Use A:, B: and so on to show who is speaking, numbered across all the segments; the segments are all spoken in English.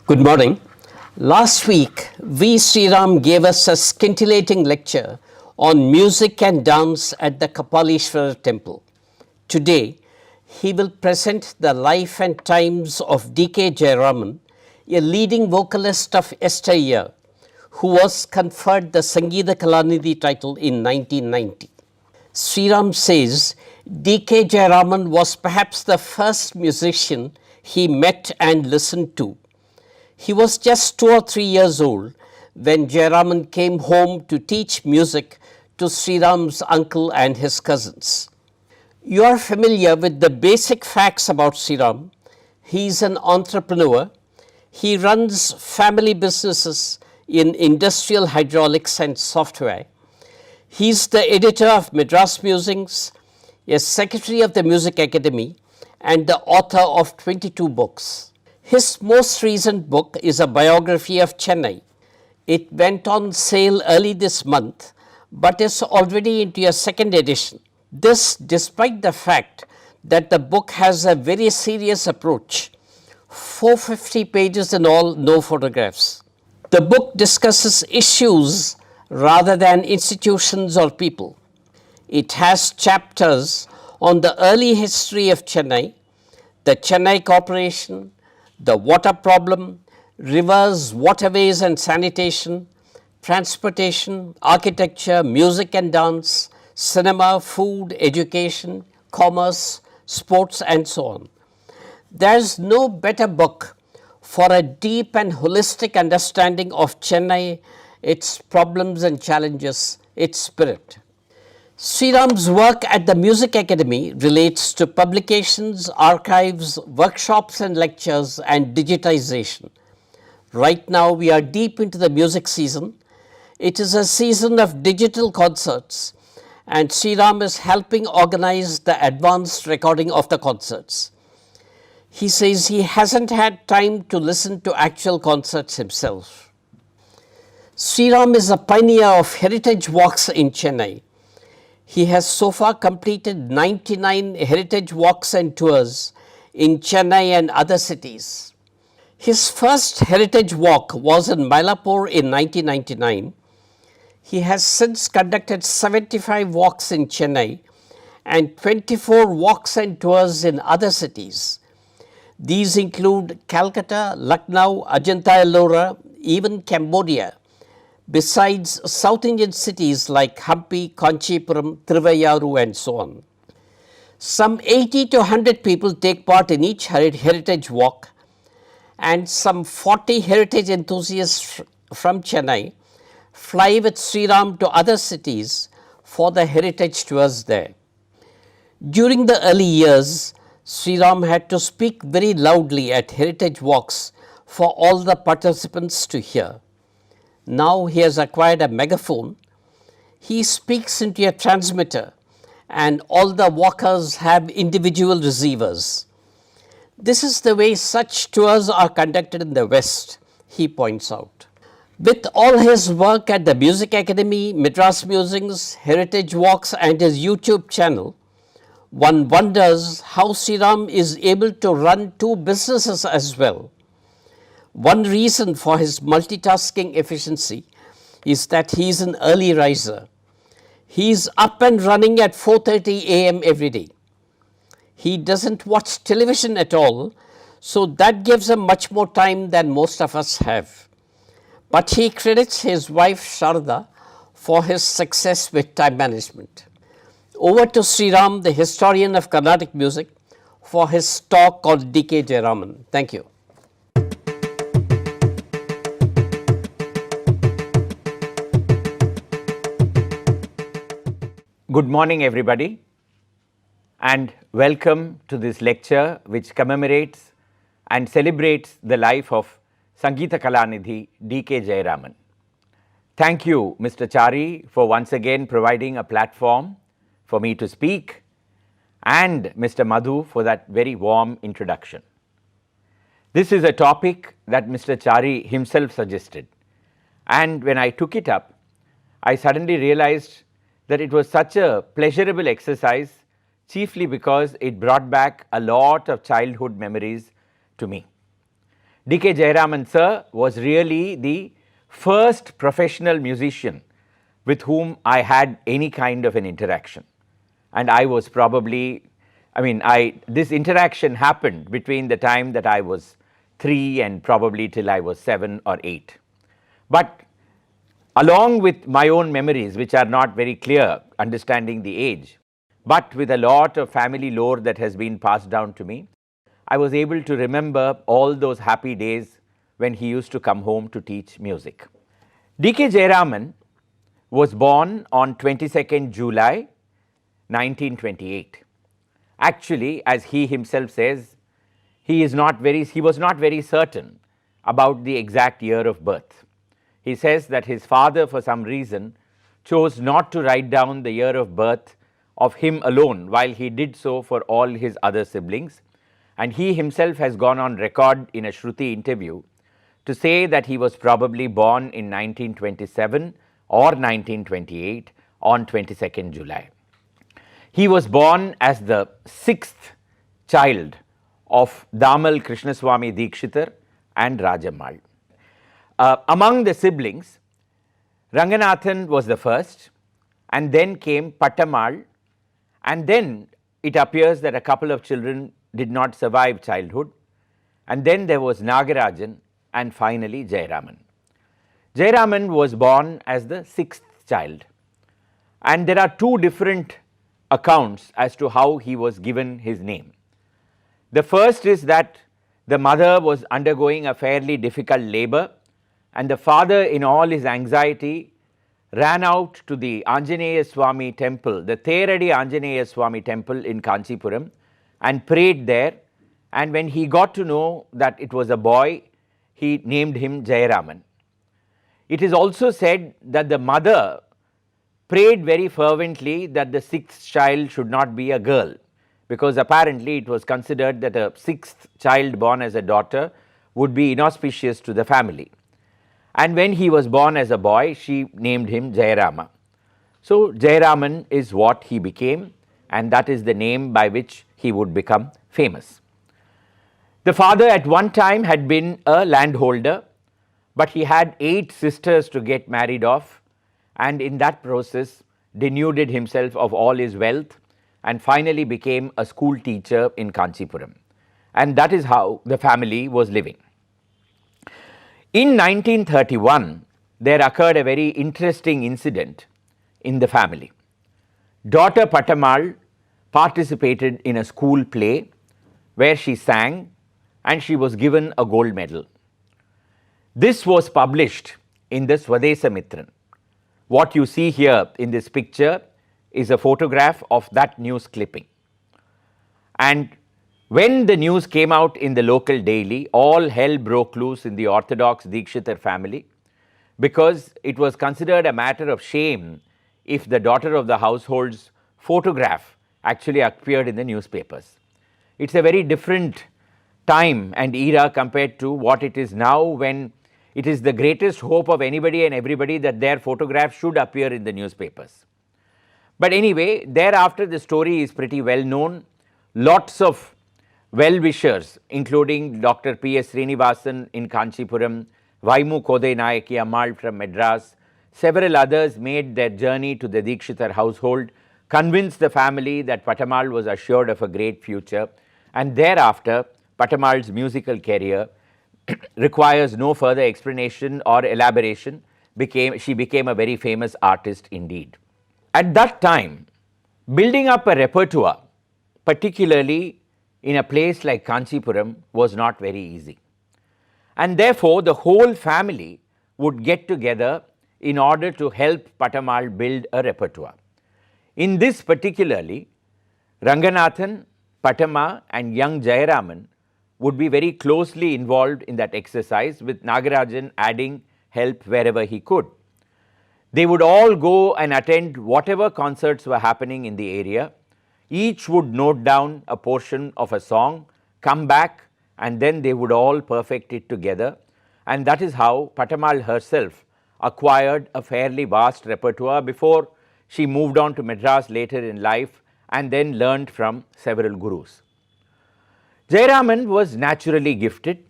A: Good morning. Last week, Sriram gave us a scintillating lecture on music and dance at the Kapalishwara temple. Today, he will present the life and times of D.K. Jayaraman, a leading vocalist of yesteryear, who was conferred the Sangita Kalanidhi title in 1990. Sriram says D.K. Jayaraman was perhaps the first musician he met and listened to. He was just 2 or 3 years old when Jayaraman came home to teach music to Sriram's uncle and his cousins. You are familiar with the basic facts about Sriram. He is an entrepreneur. He runs family businesses in industrial hydraulics and software. He is the editor of Madras Musings, a secretary of the Music Academy, and the author of 22 books. His most recent book is a biography of Chennai. It went on sale early this month, but is already into a second edition. This despite the fact that the book has a very serious approach, 450 pages in all, no photographs. The book discusses issues rather than institutions or people. It has chapters on the early history of Chennai, the Chennai Corporation, the water problem, rivers, waterways and sanitation, transportation, architecture, music and dance, cinema, food, education, commerce, sports and so on. There is no better book for a deep and holistic understanding of Chennai, its problems and challenges, its spirit. Sriram's work at the Music Academy relates to publications, archives, workshops and lectures and digitization. Right now we are deep into the music season. It is a season of digital concerts and Sriram is helping organize the advanced recording of the concerts. He says he hasn't had time to listen to actual concerts himself. Sriram is a pioneer of heritage walks in Chennai. He has so far completed 99 heritage walks and tours in Chennai and other cities. His first heritage walk was in Mylapore in 1999. He has since conducted 75 walks in Chennai and 24 walks and tours in other cities. These include Calcutta, Lucknow, Ajanta-Ellora, even Cambodia, besides South Indian cities like Hampi, Kanchipuram, Thiruvayaru and so on. Some 80 to 100 people take part in each heritage walk and some 40 heritage enthusiasts from Chennai fly with Sriram to other cities for the heritage tours there. During the early years, Sriram had to speak very loudly at heritage walks for all the participants to hear. Now he has acquired a megaphone. He speaks into a transmitter and all the walkers have individual receivers. This is the way such tours are conducted in the West, he points out. With all his work at the Music Academy, Madras Musings, Heritage Walks and his YouTube channel, one wonders how Sriram is able to run 2 businesses as well. One reason for his multitasking efficiency is that he is an early riser. He is up and running at 4:30 a.m. every day. He doesn't watch television at all, so that gives him much more time than most of us have. But he credits his wife Sharda for his success with time management. Over to Sriram, the historian of Carnatic music, for his talk on D.K. Jayaraman. Thank you.
B: Good morning, everybody, and welcome to this lecture which commemorates and celebrates the life of Sangita Kalanidhi D.K. Jayaraman. Thank you, Mr. Chari, for once again providing a platform for me to speak, and Mr. Madhu for that very warm introduction. This is a topic that Mr. Chari himself suggested, and when I took it up, I suddenly realized that it was such a pleasurable exercise, chiefly because it brought back a lot of childhood memories to me. D.K. Jayaraman sir was really the first professional musician with whom I had any kind of an interaction. And I was probably, this interaction happened between the time that I was 3 and probably till I was 7 or 8. But along with my own memories, which are not very clear, understanding the age, but with a lot of family lore that has been passed down to me, I was able to remember all those happy days when he used to come home to teach music. D.K. Jayaraman was born on 22nd July 1928. Actually, as he himself says, he was not very certain about the exact year of birth. He says that his father, for some reason, chose not to write down the year of birth of him alone, while he did so for all his other siblings. And he himself has gone on record in a Shruti interview to say that he was probably born in 1927 or 1928 on 22nd July. He was born as the 6th child of Damal Krishnaswamy Dikshitar and Rajammal. Among the siblings, Ranganathan was the first, and then came Pattammal, and then it appears that a couple of children did not survive childhood, and then there was Nagarajan, and finally Jayaraman. Jayaraman was born as the 6th child, and there are two different accounts as to how he was given his name. The first is that the mother was undergoing a fairly difficult labor, and the father, in all his anxiety, ran out to the Anjaneya Swami temple, the Theradi Anjaneya Swami temple in Kanchipuram, and prayed there. And when he got to know that it was a boy, he named him Jayaraman. It is also said that the mother prayed very fervently that the 6th child should not be a girl, because apparently it was considered that a 6th child born as a daughter would be inauspicious to the family. And when he was born as a boy, she named him Jayarama. So Jayaraman is what he became, and that is the name by which he would become famous. The father at one time had been a landholder, but he had 8 sisters to get married off, and in that process denuded himself of all his wealth and finally became a school teacher in Kanchipuram. And that is how the family was living. In 1931, there occurred a very interesting incident in the family. Daughter Pattammal participated in a school play where she sang, and she was given a gold medal. This was published in the Swadesamitran. What you see here in this picture is a photograph of that news clipping. And when the news came out in the local daily, all hell broke loose in the Orthodox Dikshitar family, because it was considered a matter of shame if the daughter of the household's photograph actually appeared in the newspapers. It's a very different time and era compared to what it is now, when it is the greatest hope of anybody and everybody that their photograph should appear in the newspapers. But anyway, thereafter the story is pretty well known. Lots of well-wishers, including Dr. P.S. Srinivasan in Kanchipuram, Vaimu Kodai Nayaki Ammal from Madras, several others made their journey to the Dikshitar household, convinced the family that Pattammal was assured of a great future, and thereafter Pattammal's musical career requires no further explanation or elaboration. She became a very famous artist indeed. At that time, building up a repertoire, particularly in a place like Kanchipuram, was not very easy. And therefore, the whole family would get together in order to help Pattammal build a repertoire. In this particularly, Ranganathan, Pattamma and young Jayaraman would be very closely involved in that exercise, with Nagarajan adding help wherever he could. They would all go and attend whatever concerts were happening in the area. Each would note down a portion of a song, come back, and then they would all perfect it together. And that is how Pattammal herself acquired a fairly vast repertoire before she moved on to Madras later in life and then learned from several gurus. Jayaraman was naturally gifted,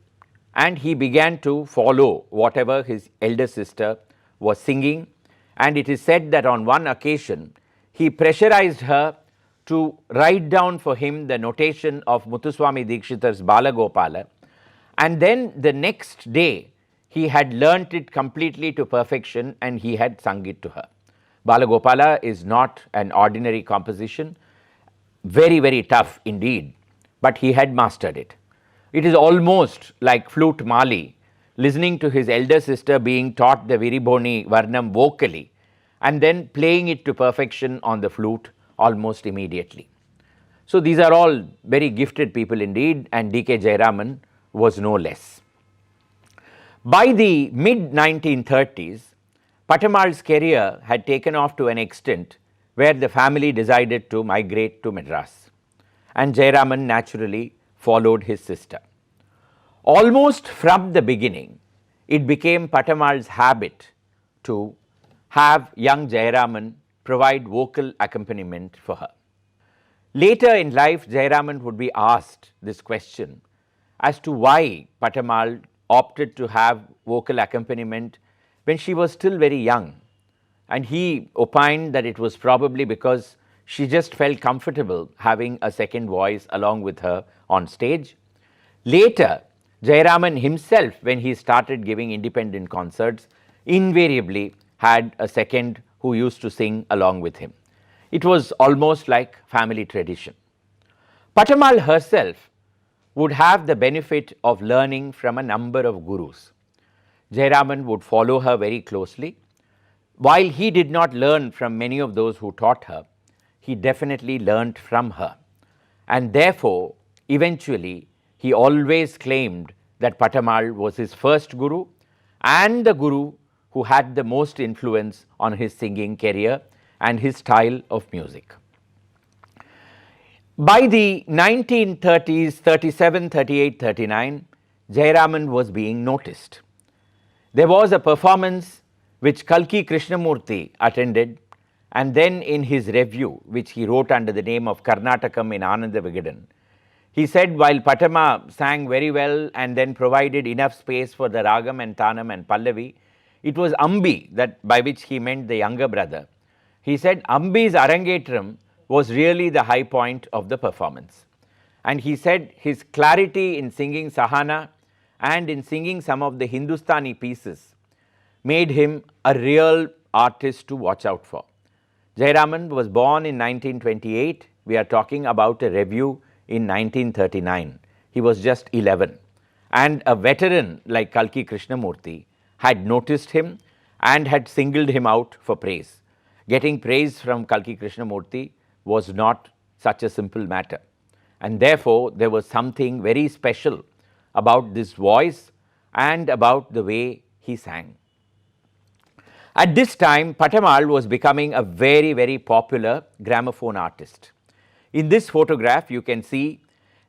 B: and he began to follow whatever his elder sister was singing. And it is said that on one occasion, he pressurized her to write down for him the notation of Muthuswami Dikshitar's Balagopala, and then the next day he had learnt it completely to perfection and he had sung it to her. Balagopala is not an ordinary composition, very, very tough indeed, but he had mastered it. It is almost like flute Mali, listening to his elder sister being taught the Viriboni Varnam vocally and then playing it to perfection on the flute almost immediately. So these are all very gifted people indeed, and D.K. Jayaraman was no less. By the mid-1930s, Patamal's career had taken off to an extent where the family decided to migrate to Madras, and Jayaraman naturally followed his sister. Almost from the beginning, it became Patamal's habit to have young Jayaraman provide vocal accompaniment for her. Later in life, Jayaraman would be asked this question as to why Patamal opted to have vocal accompaniment when she was still very young, and he opined that it was probably because she just felt comfortable having a second voice along with her on stage. Later, Jayaraman himself, when he started giving independent concerts, invariably had a second who used to sing along with him. It was almost like family tradition. Patamal herself would have the benefit of learning from a number of gurus. Jayaraman would follow her very closely. While he did not learn from many of those who taught her, he definitely learnt from her. And therefore, eventually, he always claimed that Patamal was his first guru and the guru who had the most influence on his singing career and his style of music. By the 1930s, 37, 38, 39, Jayaraman was being noticed. There was a performance which Kalki Krishnamurti attended, and then in his review, which he wrote under the name of Karnatakam in Ananda Vigadan, he said while Patama sang very well and then provided enough space for the Ragam and Tanam and Pallavi, it was Ambi, that by which he meant the younger brother. He said Ambi's Arangetram was really the high point of the performance. And he said his clarity in singing Sahana and in singing some of the Hindustani pieces made him a real artist to watch out for. Jayaraman was born in 1928. We are talking about a review in 1939. He was just 11. And a veteran like Kalki Krishnamurti had noticed him and had singled him out for praise. Getting praise from Kalki Krishnamurti was not such a simple matter. And therefore, there was something very special about this voice and about the way he sang. At this time, Patamal was becoming a very, very popular gramophone artist. In this photograph, you can see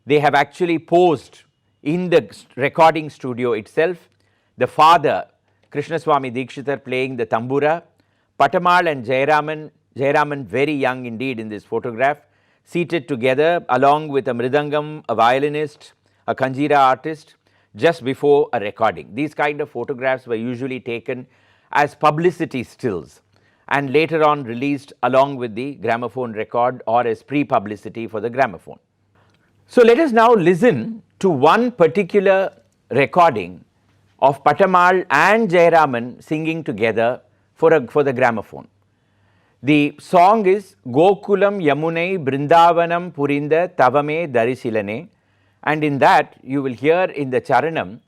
B: they have actually posed in the recording studio itself. The father, Krishnaswamy Dikshitar, playing the tambura, Patamal and Jayaraman very young indeed in this photograph, seated together along with a mridangam, a violinist, a kanjira artist, just before a recording. These kind of photographs were usually taken as publicity stills and later on released along with the gramophone record or as pre-publicity for the gramophone. So let us now listen to one particular recording of Patamal and Jayaraman singing together for the gramophone. The song is Gokulam Yamunai Brindavanam Purinda Tavame Darisilane, and in that you will hear in the Charanam,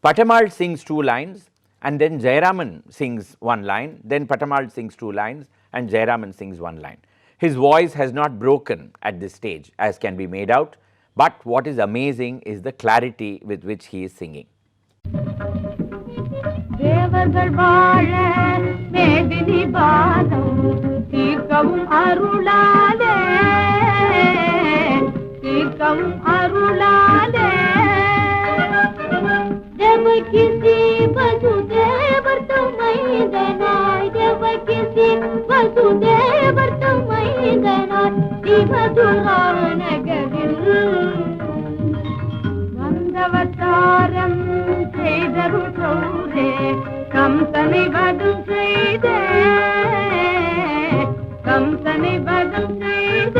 B: Patamal sings 2 lines and then Jayaraman sings 1 line, then Patamal sings 2 lines and Jayaraman sings 1 line. His voice has not broken at this stage, as can be made out, but what is amazing is the clarity with which he is singing.
C: தேவர்கள் வாழ மேதினி பாதம் தீர்க்கவும் அருளாலே தீர்க்கவும் அருளாலே தேவகிசி வசுதேவர் தமைந்தனாய் தேவகிசி வசுதேவர் தமைந்தனாய் சிவதுரானகரில் வந்தவதாரம் கம்சனை வதம் செய்த கம்சனை வதம் செய்த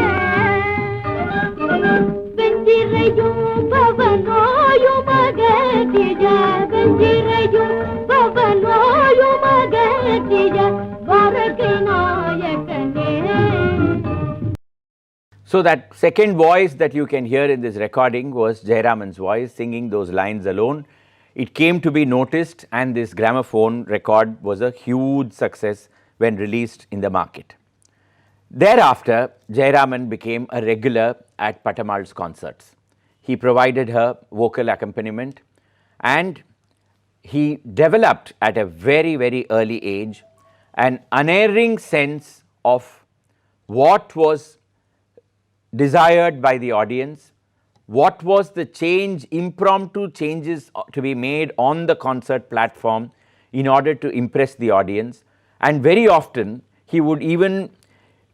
C: வெஞ்சிரையும் பவனோயும் அகற்றிய வெஞ்சிரையும் பவனோயும் அகற்றிய வரகை நாயகனே.
B: So that second voice that you can hear in this recording was Jayaraman's voice singing those lines alone. It came to be noticed, and this gramophone record was a huge success when released in the market. Thereafter, Jayaraman became a regular at Patamal's concerts. He provided her vocal accompaniment, and he developed at a very, very early age an unerring sense of what was desired by the audience, what was the change, impromptu changes to be made on the concert platform in order to impress the audience. And very often he would even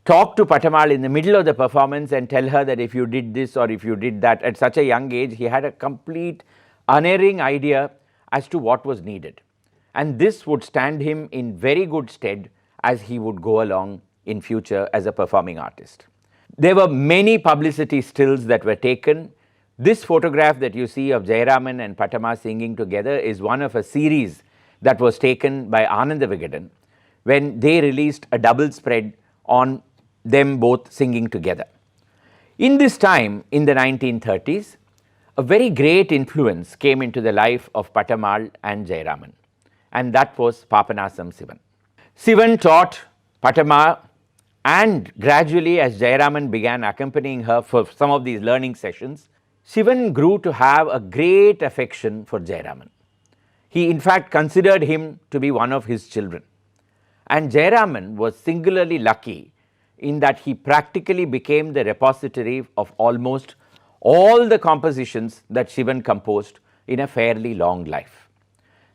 B: talk to Patamal in the middle of the performance and tell her that if you did this or if you did that. At such a young age, he had a complete unerring idea as to what was needed. And this would stand him in very good stead as he would go along in future as a performing artist. There were many publicity stills that were taken. This photograph that you see of Jayaraman and Patama singing together is one of a series that was taken by Ananda Vigadan when they released a double spread on them both singing together. In this time, in the 1930s, a very great influence came into the life of Patamal and Jayaraman, and that was Papanasam Sivan. Sivan taught Patama, and gradually as Jayaraman began accompanying her for some of these learning sessions, Sivan grew to have a great affection for Jayaraman. He in fact considered him to be one of his children. And Jayaraman was singularly lucky in that he practically became the repository of almost all the compositions that Sivan composed in a fairly long life.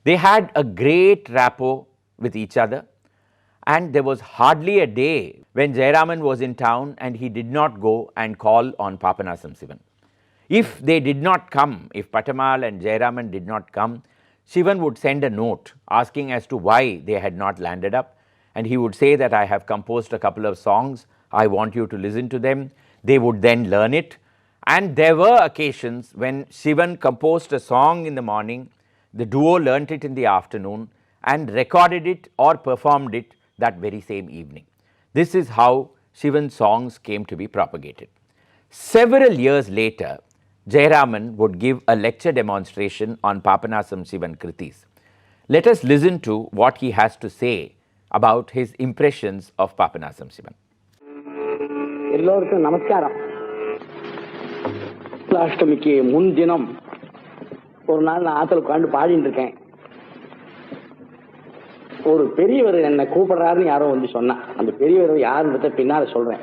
B: They had a great rapport with each other, and there was hardly a day when Jayaraman was in town and he did not go and call on Papanasam Sivan. If they did not come, if Patamal and Jayaraman did not come, Sivan would send a note asking as to why they had not landed up, and he would say that I have composed a couple of songs, I want you to listen to them. They would then learn it, and there were occasions when Sivan composed a song in the morning, the duo learnt it in the afternoon and recorded it or performed it that very same evening. This is how Sivan's songs came to be propagated. Several years later, Jayaraman would give a lecture demonstration on Papanasam Sivan Kritis. Let us listen to what he has to say about his impressions of Papanasam Sivan.
D: எல்லோருக்கும் நமஸ்காரம். அஷ்டமிக்கு முன் தினம் ஒரு நாள் நான் ஆத்துல உட்காந்து பாடிட்டு இருக்கேன். ஒரு பெரியவர் என்னை கூப்பிடுறாருன்னு யாரோ வந்து சொன்னா. அந்த பெரியவர் யாருன்றத பின்னால சொல்றேன்.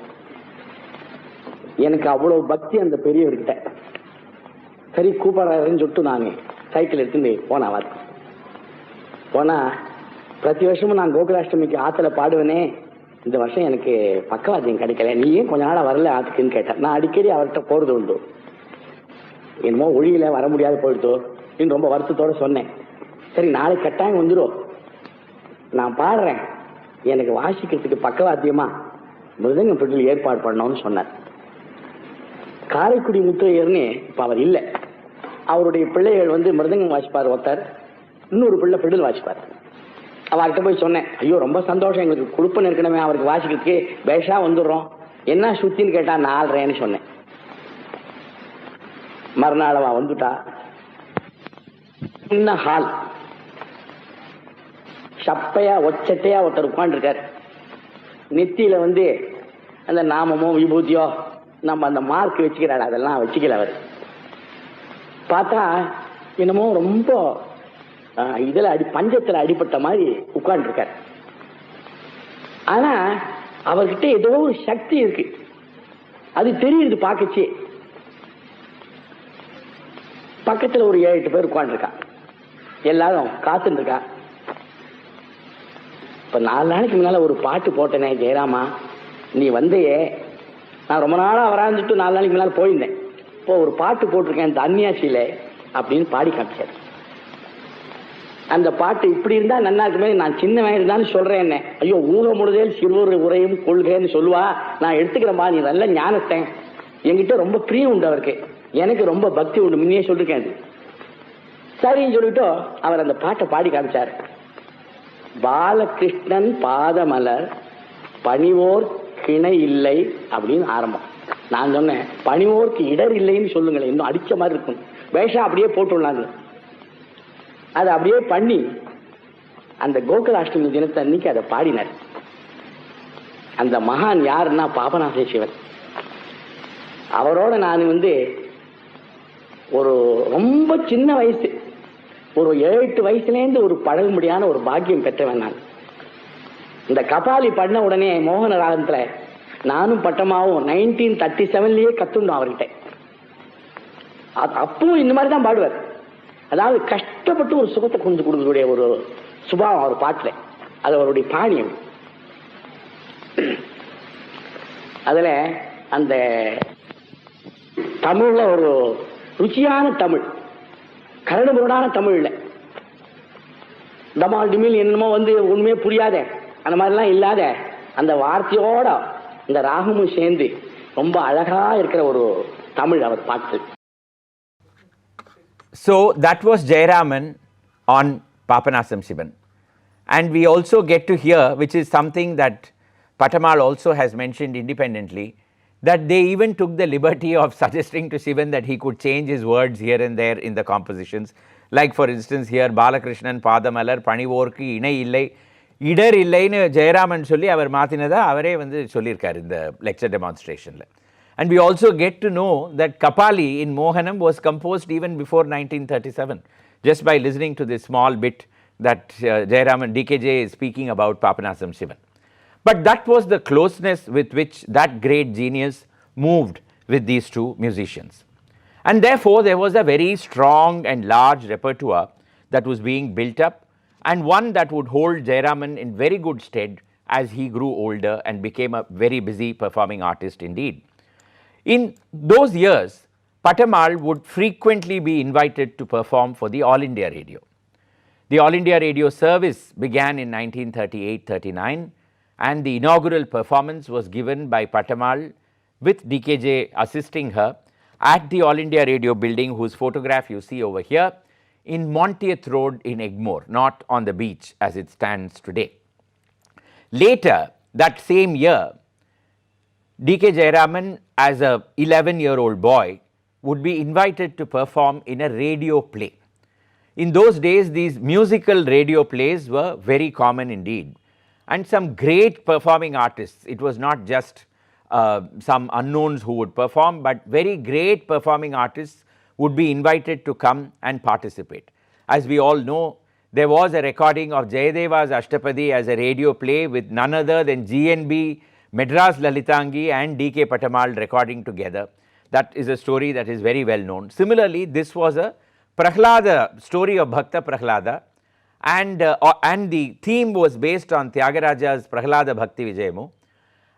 D: எனக்கு அவ்வளவு பக்தி அந்த பெரியவர்கிட்ட. சரி கூப்பிடுறாருன்னு சொல்லிட்டு நான் சைக்கிள் எடுத்துட்டு போனேன். போனா பிரதி வருஷமும் நான் கோகுலாஷ்டமிக்கு ஆத்துல பாடுவேனே, இந்த வருஷம் எனக்கு பக்கவாத்தியம் கிடைக்கல, நீ ஏன் கொஞ்ச நாளா வரல ஆத்துக்குன்னு கேட்டேன். நான் அடிக்கடி அவர்கிட்ட போறது உண்டு. என்னமோ ஒளியில வர முடியாது போயிடுதோ அப்படின்னு ரொம்ப வருத்தத்தோட சொன்னேன். சரி நாளைக்கு கட்டாயம் வந்துடும், நான் பாடுறேன், எனக்கு வாசிக்கிறதுக்கு பக்கவாத்தியமா மிருதங்கம் பெட்டில் ஏற்பாடு பண்ணோம்னு சொன்னார். காரைக்குடி முத்தையர்னு இப்ப அவர் இல்லை, அவருடைய பிள்ளைகள் வந்து மிருதங்கம் வாசிப்பார் ஒருத்தர், இன்னொரு பிள்ளை பெட்டில் வாசிப்பார். அவர்கிட்ட போய் சொன்னேன், ஐயோ ரொம்ப சந்தோஷம், எங்களுக்கு குழுப்பம் இருக்கணுமே, அவருக்கு வாசிக்கிறதுக்கு பேஷா வந்துடுறோம், என்ன சுத்தின்னு கேட்டா 4:30 சொன்னேன். மறுநாள் அவ வந்துட்டா. சின்ன ஹால், சப்பையா ஒச்சட்டையா ஒருத்தர் உட்காந்துருக்காரு. நெத்தியில வந்து அந்த நாமமோ விபூதியோ நம்ம அந்த மார்க் வச்சுக்கிறாள், அதெல்லாம் வச்சுக்கல. அவர் பார்த்தா என்னமோ ரொம்ப இதுல பஞ்சத்துல அடிப்பட்ட மாதிரி உட்காந்துருக்காரு. ஆனா அவர்கிட்ட ஏதோ ஒரு சக்தி இருக்கு, அது தெரியுது பாக்கச்சு. பக்கத்துல ஒரு 7-8 பேர் உட்காந்துருக்கா, எல்லாரும் காத்துட்டு இருக்கா. இப்ப 4 நாளைக்கு முன்னால ஒரு பாட்டு போட்டேனே, ஜெயராமா நீ வந்தையே, நான் ரொம்ப நாளா வராந்துட்டு 4 நாளைக்கு முன்னால போயிருந்தேன், இப்போ ஒரு பாட்டு போட்டிருக்கேன் தன்யாசியில அப்படின்னு பாடி காமிச்சார். அந்த பாட்டு இப்படி இருந்தா நல்லா இருக்குமே, நான் சின்ன வயதுதான் சொல்றேன். என்ன ஐயோ ஊக முழுதேல் சிறுவர் உரையும் கொள்கைன்னு சொல்லுவா, நான் எடுத்துக்கிறேன்பா, நீ நல்ல ஞானத்தேன், என்கிட்ட ரொம்ப பிரியம் உண்டு அவருக்கு, எனக்கு ரொம்ப பக்தி உண்டு, முன்னே சொல்லிருக்கேன். அது சரின்னு சொல்லிட்டு அவர் அந்த பாட்டை பாடி காமிச்சார். பாலகிருஷ்ணன் பாதமலர் பணிவோர் கிணை இல்லை அப்படின்னு ஆரம்பம். நான் சொன்னேன் பணிவோருக்கு இடர் இல்லைன்னு சொல்லுங்களேன், இன்னும் அடிச்ச மாதிரி இருக்கும், வேஷம் அப்படியே போட்டுள்ளாங்க. அதை அப்படியே பண்ணி அந்த கோகுலாஷ்டமி தினத்தை அன்னைக்கு அதை பாடினார். அந்த மகான் யாருன்னா பாபநாச சிவன். அவரோட நான் ஒரு ரொம்ப சின்ன வயசு, ஒரு 7-8 வயசுலேருந்து ஒரு பழகும்படியான ஒரு பாக்கியம் பெற்றவன் நான். இந்த கபாலி பண்ண உடனே மோகன ராகத்துல நானும் பட்டமாவும் 1937லயே கத்துண்டோம் அவர்கிட்ட. அப்பவும் இந்த மாதிரி தான் பாடுவார். அதாவது கஷ்டப்பட்டு ஒரு சுகத்தை கொஞ்சம் கொடுக்கக்கூடிய ஒரு சுபாவம் அவர் பாட்டுல, அது அவருடைய பாணியம். அதுல அந்த தமிழ்ல ஒரு ருச்சியான தமிழ், கரடுமுரடான தமிழ் இல்லை, டமால் டிமில் என்னமோ ஒண்ணுமே புரியாத அந்த மாதிரிலாம் இல்லாத அந்த வார்த்தையோட இந்த ராகமும் சேர்ந்து ரொம்ப அழகா இருக்கிற ஒரு தமிழ் அவர் பாட்டு.
B: So that was Jayaraman on Papanasam Shivan. And we also get to hear, which is something that Patamal also has mentioned independently, that they even took the liberty of suggesting to Shivan that he could change his words here and there in the compositions. Like for instance here, Balakrishnan Padamalar Panivorki Inai Illai Idar Illainu Jayaraman solli avar maatinada avare sollirkar in the lecture demonstration. And we also get to know that Kapali in Mohanam was composed even before 1937, just by listening to this small bit that Jayaraman DKJ is speaking about Papanasam Shivan. But that was the closeness with which that great genius moved with these two musicians. And therefore, there was a very strong and large repertoire that was being built up, and one that would hold Jayaraman in very good stead as he grew older and became a very busy performing artist indeed. In those years, Patamal would frequently be invited to perform for the All India Radio. The All India Radio service began in 1938-39, and the inaugural performance was given by Patamal with DKJ assisting her at the All India Radio building, whose photograph you see over here, in Monteith Road in Egmore, not on the beach as it stands today. Later that same year, DK Jayaraman, as a 11-year-old boy, would be invited to perform in a radio play. In those days, these musical radio plays were very common indeed, and some great performing artists, it was not just some unknowns who would perform, but very great performing artists would be invited to come and participate. As we all know, there was a recording of Jayadeva's Ashtapadi as a radio play with none other than GNB, Madras Lalitangi and DK Patamal recording together. That is a story that is very well known. Similarly, this was a Prahlada story of Bhakta Prahlada, and the theme was based on Tyagaraja's Prahlada Bhakti Vijayamu,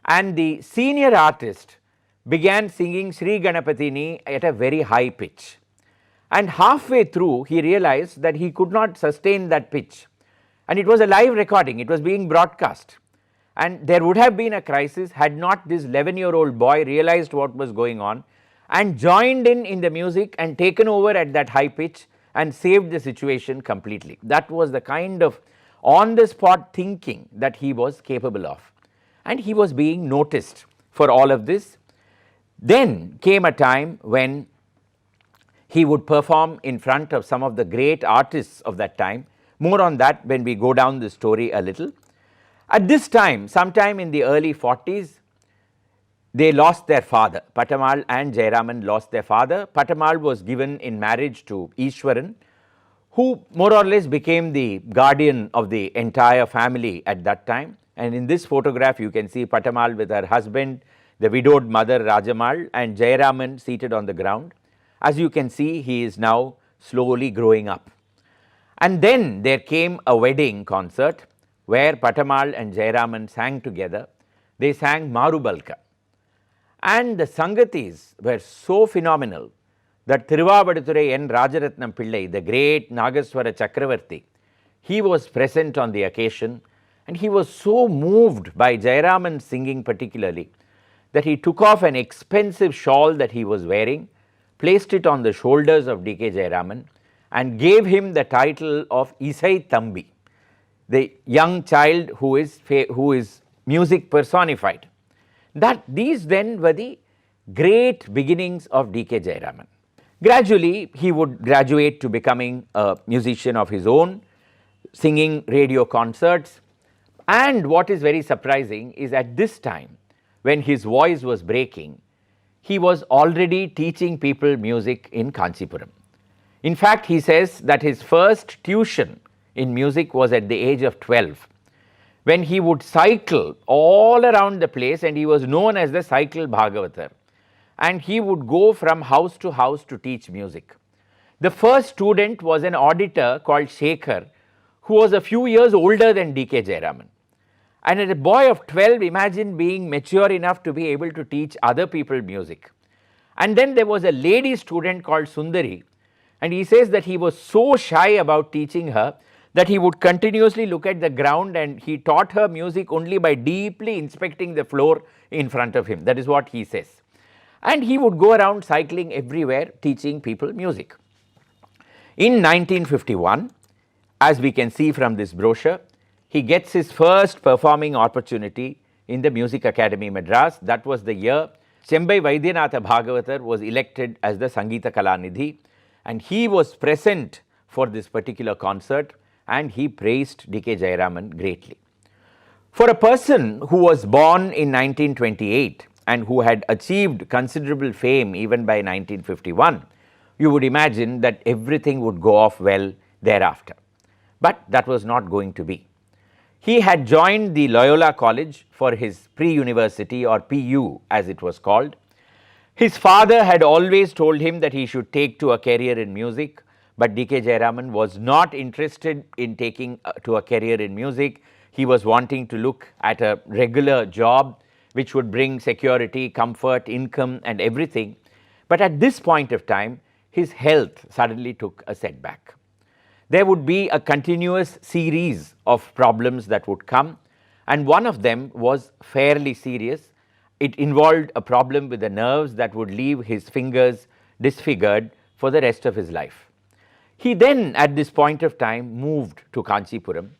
B: and the senior artist began singing Sri Ganapatini at a very high pitch, and halfway through he realized that he could not sustain that pitch, and it was a live recording, it was being broadcast. And there would have been a crisis had not this 11-year-old boy realized what was going on and joined in the music and taken over at that high pitch and saved the situation completely. That was the kind of on-the-spot thinking that he was capable of, and he was being noticed for all of this. Then came a time when he would perform in front of some of the great artists of that time. More on that when we go down the story a little. At this time, sometime in the early 40s, they lost their father. Patamal and Jayaraman lost their father. Patamal was given in marriage to Ishwaran, who more or less became the guardian of the entire family at that time. And in this photograph, you can see Patamal with her husband, the widowed mother Rajamal, and Jayaraman seated on the ground. As you can see, he is now slowly growing up. And then there came a wedding concert where Patamal and Jayaraman sang together. They sang Marubalka. And the Sangatis were so phenomenal that Thiruvavaduturai N. Rajaratnam Pillai, the great Nagaswara Chakravarti, he was present on the occasion, and he was so moved by Jayaraman singing particularly that he took off an expensive shawl that he was wearing, placed it on the shoulders of D.K. Jayaraman, and gave him the title of Isai Thambi, the young child who is music personified. These then were the great beginnings of D.K. Jayaraman. Gradually, he would graduate to becoming a musician of his own, singing radio concerts. And what is very surprising is at this time, when his voice was breaking, he was already teaching people music in Kanchipuram. In fact, he says that his first tuition in music was at the age of 12, when he would cycle all around the place, and he was known as the cycle Bhagavatar, and he would go from house to teach music. The first student was an auditor called Shekhar, who was a few years older than D.K. Jayaraman. And as a boy of 12, imagine being mature enough to be able to teach other people music. And then there was a lady student called Sundari, and he says that he was so shy about teaching her that he would continuously look at the ground, and he taught her music only by deeply inspecting the floor in front of him. That is what he says. And he would go around cycling everywhere teaching people music. In 1951, as we can see from this brochure, he gets his first performing opportunity in the Music Academy Madras. That was the year Chembai Vaidyanatha Bhagavatar was elected as the Sangita Kalanidhi, and he was present for this particular concert, and he praised D.K. Jayaraman greatly. For a person who was born in 1928 and who had achieved considerable fame even by 1951, you would imagine that everything would go off well thereafter. But that was not going to be. He had joined the Loyola College for his pre-university, or PU as it was called. His father had always told him that he should take to a career in music, but D.K. Jayaraman was not interested in taking to a career in music. He was wanting to look at a regular job which would bring security, comfort, income and everything. But at this point of time, his health suddenly took a setback. There would be a continuous series of problems that would come, and one of them was fairly serious. It involved a problem with the nerves that would leave his fingers disfigured for the rest of his life. He then, at this point of time, moved to Kanchipuram,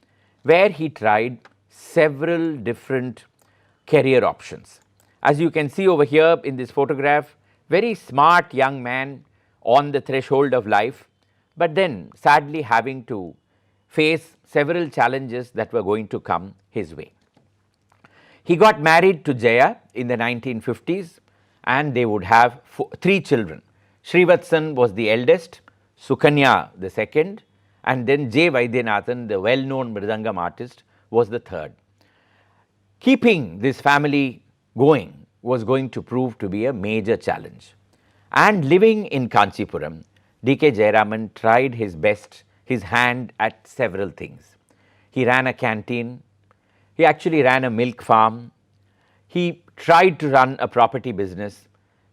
B: where he tried several different career options. As you can see over here in this photograph, very smart young man on the threshold of life, but then sadly having to face several challenges that were going to come his way. He got married to Jaya in the 1950s, and they would have 3 children. Srivatsan was the eldest, Sukanya the second, and then J. Vaidyanathan, the well-known Mridangam artist, was the third. Keeping this family going was going to prove to be a major challenge. And living in Kanchipuram, D.K. Jayaraman tried his best, his hand at several things. He ran a canteen, he actually ran a milk farm, he tried to run a property business.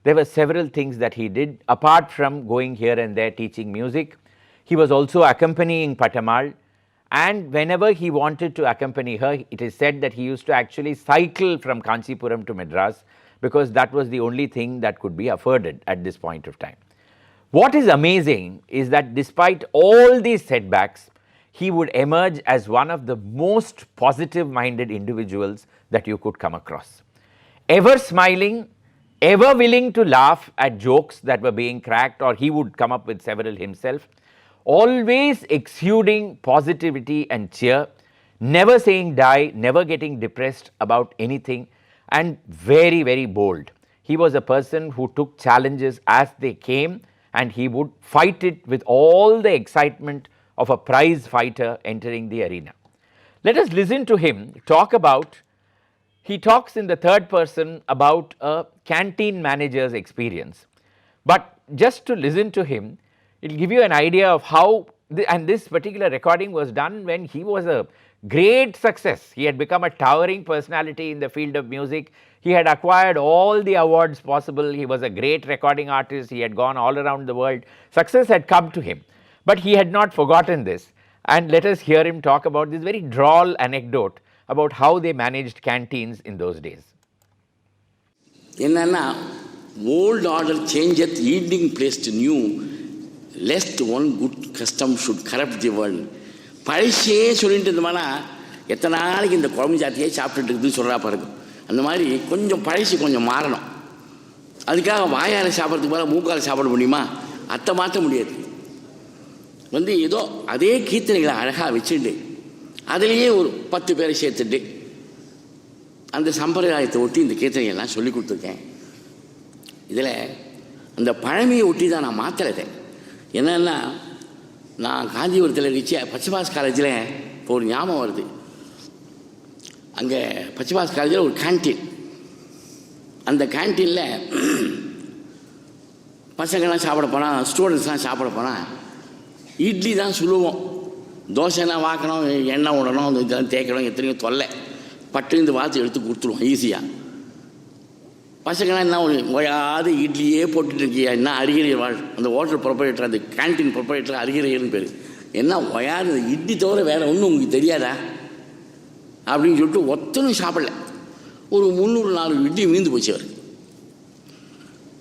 B: There were several things that he did apart from going here and there teaching music. He was also accompanying Patamal, and whenever he wanted to accompany her, it is said that he used to actually cycle from Kanchipuram to Madras, because that was the only thing that could be afforded at this point of time. What is amazing is that despite all these setbacks, he would emerge as one of the most positive-minded individuals that you could come across. Ever smiling, ever willing to laugh at jokes that were being cracked, or he would come up with several himself, always exuding positivity and cheer, never saying die, never getting depressed about anything, and very, very bold. He was a person who took challenges as they came, and he would fight it with all the excitement of a prize fighter entering the arena. Let us listen to him talk about, he talks in the third person about a canteen manager's experience. But just to listen to him, it will give you an idea of how, and this particular recording was done when he was a great success. He had become a towering personality in the field of music. He had acquired all the awards possible. He was a great recording artist. He had gone all around the world. Success had come to him, but he had not forgotten this. And let us hear him talk about this very droll anecdote about how they managed canteens in those days.
E: என்னன்னா old order changeth yielding place to new lest one good custom should corrupt the world. பழசே சொல்லிட்டு இருந்தோம்னா எத்தனை நாளைக்கு இந்த குழம்பு ஜாத்தியே சாப்பிட்டுட்டு இருக்குதுன்னு சொல்கிறா பாருங்க. அந்த மாதிரி கொஞ்சம் பழசு கொஞ்சம் மாறணும். அதுக்காக வாயால் சாப்பிட்றதுக்கு மேலே மூக்கால் சாப்பிட முடியுமா? அத்தை மாற்ற முடியாது. ஏதோ அதே கீர்த்தனைகளை அழகாக வச்சுட்டு அதுலேயே ஒரு 10 பேரை சேர்த்துட்டு அந்த சம்பிரதாயத்தை ஒட்டி இந்த கீர்த்தனைகள்லாம் சொல்லி கொடுத்துருக்கேன். இதில் அந்த பழமையை ஒட்டி தான் நான் மாற்றலை. என்னென்னா நான் காஞ்சிபுரத்தில் இருந்துச்சு பச்சைபாஸ் காலேஜில் இப்போ ஒரு ஞாபகம் வருது. அங்கே பச்சைபாஸ் காலேஜில் ஒரு கேன்டீன். அந்த கேன்டீனில் பசங்கள்லாம் சாப்பிட போனால், ஸ்டூடெண்ட்ஸ்லாம் சாப்பிட போனால் இட்லி தான் சுழுவோம். தோசைனா வாக்கணும், எண்ணெய் விடணும், இதெல்லாம் தேய்க்கணும், எத்தனையோ தொல்லை. பட்டு இந்த வார்த்தை எடுத்து கொடுத்துருவோம் ஈஸியாக. பசங்களாம் என்ன ஓயாது இட்லியே போட்டுட்ருக்கியா, என்ன அருகிரியர் வாழ். அந்த ஹோட்டல் ப்ரொப்பரேட்டர், அந்த கேன்டீன் ப்ரொப்பரேட்டர் அருகிரியர்னு பேர். என்ன ஒயாது இட்லி தவிர வேறு ஒன்றும் உங்களுக்கு தெரியாதா அப்படின்னு சொல்லிட்டு ஒத்தனும் சாப்பிடல. ஒரு 300-400 இட்லி மீந்து போச்சு அவர்.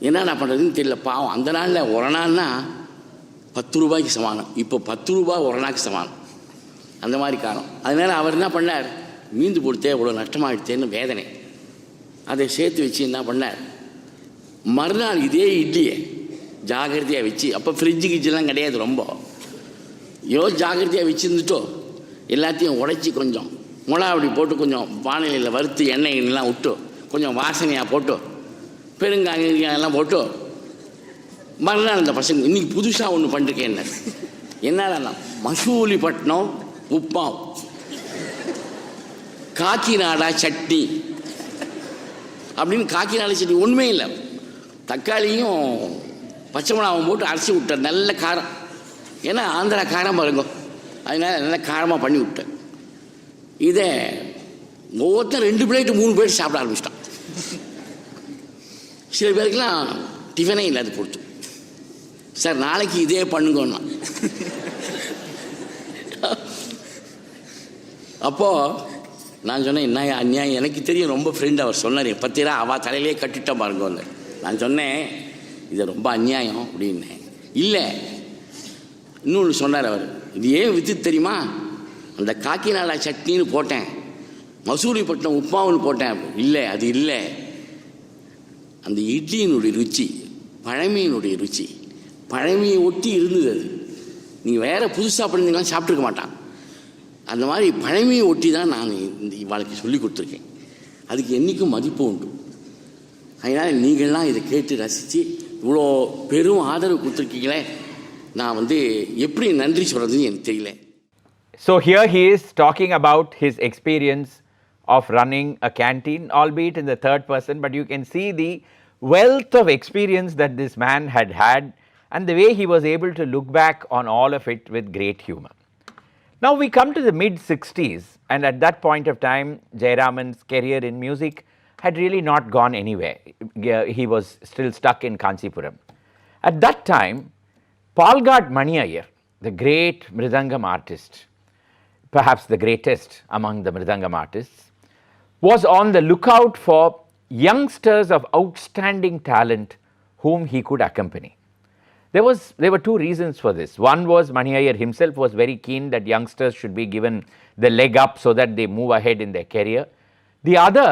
E: என்னென்ன பண்ணுறதுன்னு தெரியல. பாவம் அந்த நாளில் ஒரு நாள்னா 10 ரூபாய்க்கு சமானம். இப்போ 10 ரூபா ஒரு நாளைக்கு சமானம். அந்த மாதிரி காலம். அதனால் அவர் என்ன பண்ணார், மீந்து கொடுத்தே இவ்வளோ நஷ்டமாகிடுச்சேன்னு வேதனை. அதை சேர்த்து வச்சு என்ன பண்ணார், மறுநாள் இதே இட்லியை ஜாகிரதையாக வச்சு, அப்போ ஃப்ரிட்ஜு கிட்ஜெல்லாம் கிடையாது, ரொம்ப ஜாகிரதையாக வச்சுருந்துட்டோ எல்லாத்தையும் உடைச்சி கொஞ்சம் மிளகா அப்படி போட்டு கொஞ்சம் வானிலையில் வறுத்து எண்ணெய்லாம் விட்டு கொஞ்சம் வாசனையாக போட்டு பெருங்காயம் எல்லாம் போட்டு மறுநாள் அந்த பசங்க இன்றைக்கி புதுசாக ஒன்று பண்ணிருக்கேன். என்னடா மசூலிப்பட்டினம் உப்பாம் காக்கிநாடா சட்னி அப்படின்னு. காக்கிநாடா சட்னி ஒன்றுமே இல்லை, தக்காளியும் பச்சை மிளகாவும் போட்டு அரைச்சி விட்டேன். நல்ல காரம், ஏன்னா ஆந்திரா காரம் பாருங்க, அதனால் நல்லா காரமாக பண்ணி விட்டேன். இதை ஒவ்வொருத்தரும் 2 பிளேட்டு 3 பிளேட் சாப்பிட ஆரம்பிச்சிட்டான். சில பேருக்குலாம் டிஃபனே இல்லாத கொடுத்து, சார் நாளைக்கு இதே பண்ணுங்கன்னா. அப்போது நான் சொன்னேன், என்ன அநியாயம், எனக்கு தெரியும் ரொம்ப ஃப்ரெண்ட். அவர் சொன்னார், 10 ரூபா அவள் தலையிலே கட்டிட்டோம் பாருங்க. நான் சொன்னேன் இது ரொம்ப அநியாயம் அப்படின்னேன். இல்லை இன்னொன்று சொன்னார் அவர், இது ஏன் வித்து தெரியுமா, அந்த காக்கிநாடா சட்னின்னு போட்டேன், மசூரிப்பட்டினம் உப்புமாவுன்னு போட்டேன். இல்லை அது இல்லை, அந்த இட்லியினுடைய ருச்சி பழமையினுடைய ருச்சி பழமையை ஒட்டி இருந்தது. அது நீங்கள் வேறு புதுசாக பண்ணிங்கன்னா சாப்பிட்ருக்க மாட்டான். அந்த மாதிரி பழமையை ஒட்டி தான் நான் இந்த வாழ்க்கை சொல்லி கொடுத்துருக்கேன். அதுக்கு என்றைக்கும் மதிப்பு உண்டு. அதனால் நீங்கள்லாம் இதை கேட்டு ரசித்து இவ்வளோ பெரும் ஆதரவு கொடுத்துருக்கீங்களே, நான் எப்படி நன்றி சொல்கிறதுன்னு எனக்கு தெரியல.
B: So here he is talking about his experience of running a canteen, albeit in the third person, but you can see the wealth of experience that this man had had and the way he was able to look back on all of it with great humor. Now we come to the mid-60s, and at that point of time, Jayaraman's career in music had really not gone anywhere. He was still stuck in Kanchipuram. At that time, Palghat Mani Iyer, the great Mridangam artist, perhaps the greatest among the Mridangam artists, was on the lookout for youngsters of outstanding talent whom he could accompany. There were 2 reasons for this. One was Mani Iyer himself was very keen that youngsters should be given the leg up so that they move ahead in their career. The other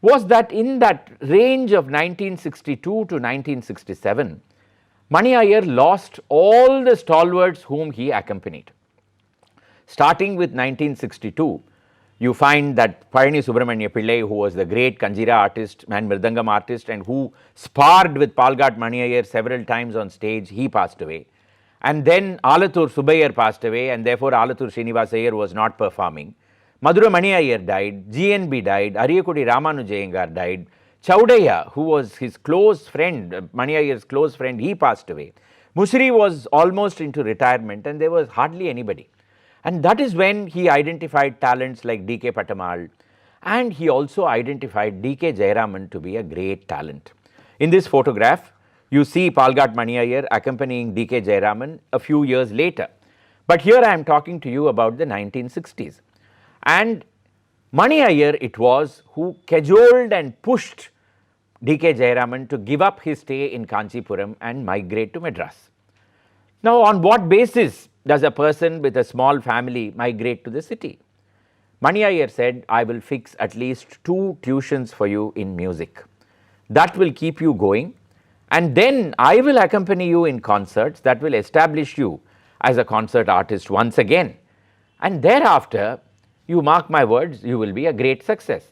B: was that in that range of 1962 to 1967, Mani Iyer lost all the stalwarts whom he accompanied. Starting with 1962, you find that Pazhani Subramanya Pillai, who was the great Kanjira artist and Mridangam artist and who sparred with Palghat Mani Iyer several times on stage, he passed away. And then Alathur Subbayar passed away, and therefore Alathur Srinivas Iyer was not performing. Madura Mani Iyer died, GNB died, Ariyakudi Ramanujayengar died, Chaudaya, who was his close friend, Mani Iyer's close friend, he passed away. Musri was almost into retirement, and there was hardly anybody. And that is when he identified talents like D.K. Patamal, and he also identified D.K. Jayaraman to be a great talent. In this photograph, you see Palghat Mani Iyer accompanying D.K. Jayaraman a few years later. But here I am talking to you about the 1960s. And Mani Iyer it was who cajoled and pushed D.K. Jayaraman to give up his stay in Kanchipuram and migrate to Madras. Now, on what basis does a person with a small family migrate to the city? Mani Iyer said, I will fix at least 2 tuitions for you in music. That will keep you going, and then I will accompany you in concerts that will establish you as a concert artist once again. And thereafter, you mark my words, you will be a great success.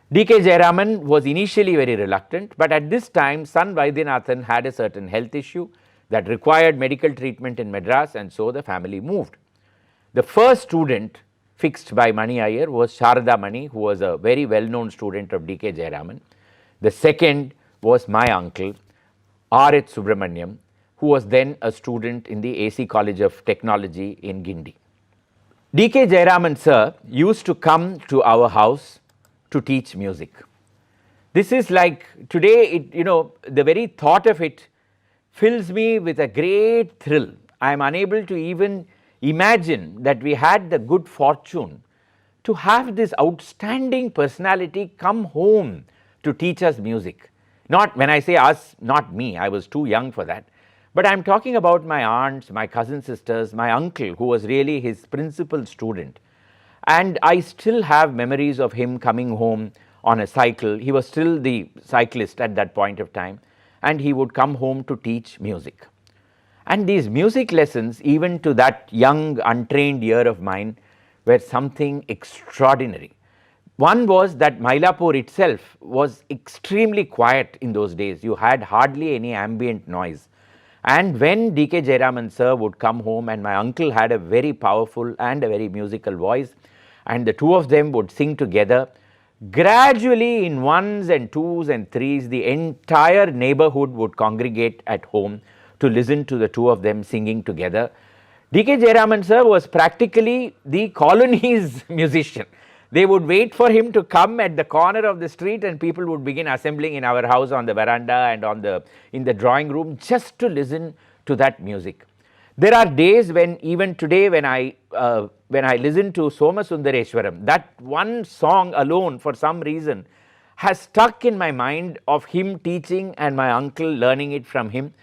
B: D.K. Jayaraman was initially very reluctant, but at this time, son Vaidyanathan had a certain health issue that required medical treatment in Madras, and so the family moved. The first student fixed by Mani Iyer was Sharada Mani, who was a very well-known student of D.K. Jayaraman. The second was my uncle, R.H. Subramaniam, who was then a student in the AC College of Technology in Guindy. D.K. Jayaraman sir used to come to our house to teach music. This is like today, the very thought of it fills me with a great thrill. I am unable to even imagine that we had the good fortune to have this outstanding personality come home to teach us music. Not, when I say us, not me, I was too young for that. But I am talking about my aunts, my cousin sisters, my uncle, who was really his principal student. And I still have memories of him coming home on a cycle. He was still the cyclist at that point of time, and he would come home to teach music. And these music lessons, even to that young, untrained ear of mine, were something extraordinary. One was that Mylapore itself was extremely quiet in those days. You had hardly any ambient noise. And when D.K. Jayaraman sir would come home, and my uncle had a very powerful and a very musical voice, and the two of them would sing together, gradually in ones and twos and threes, the entire neighborhood would congregate at home to listen to the two of them singing together. D.K. Jayaraman sir was practically the colony's musician. They would wait for him to come at the corner of the street, and people would begin assembling in our house on the veranda and in the drawing room just to listen to that music. There are days when even today when I listen to Soma Sundareshwaram, that one song alone for some reason has stuck in my mind of him teaching and my uncle learning it from him.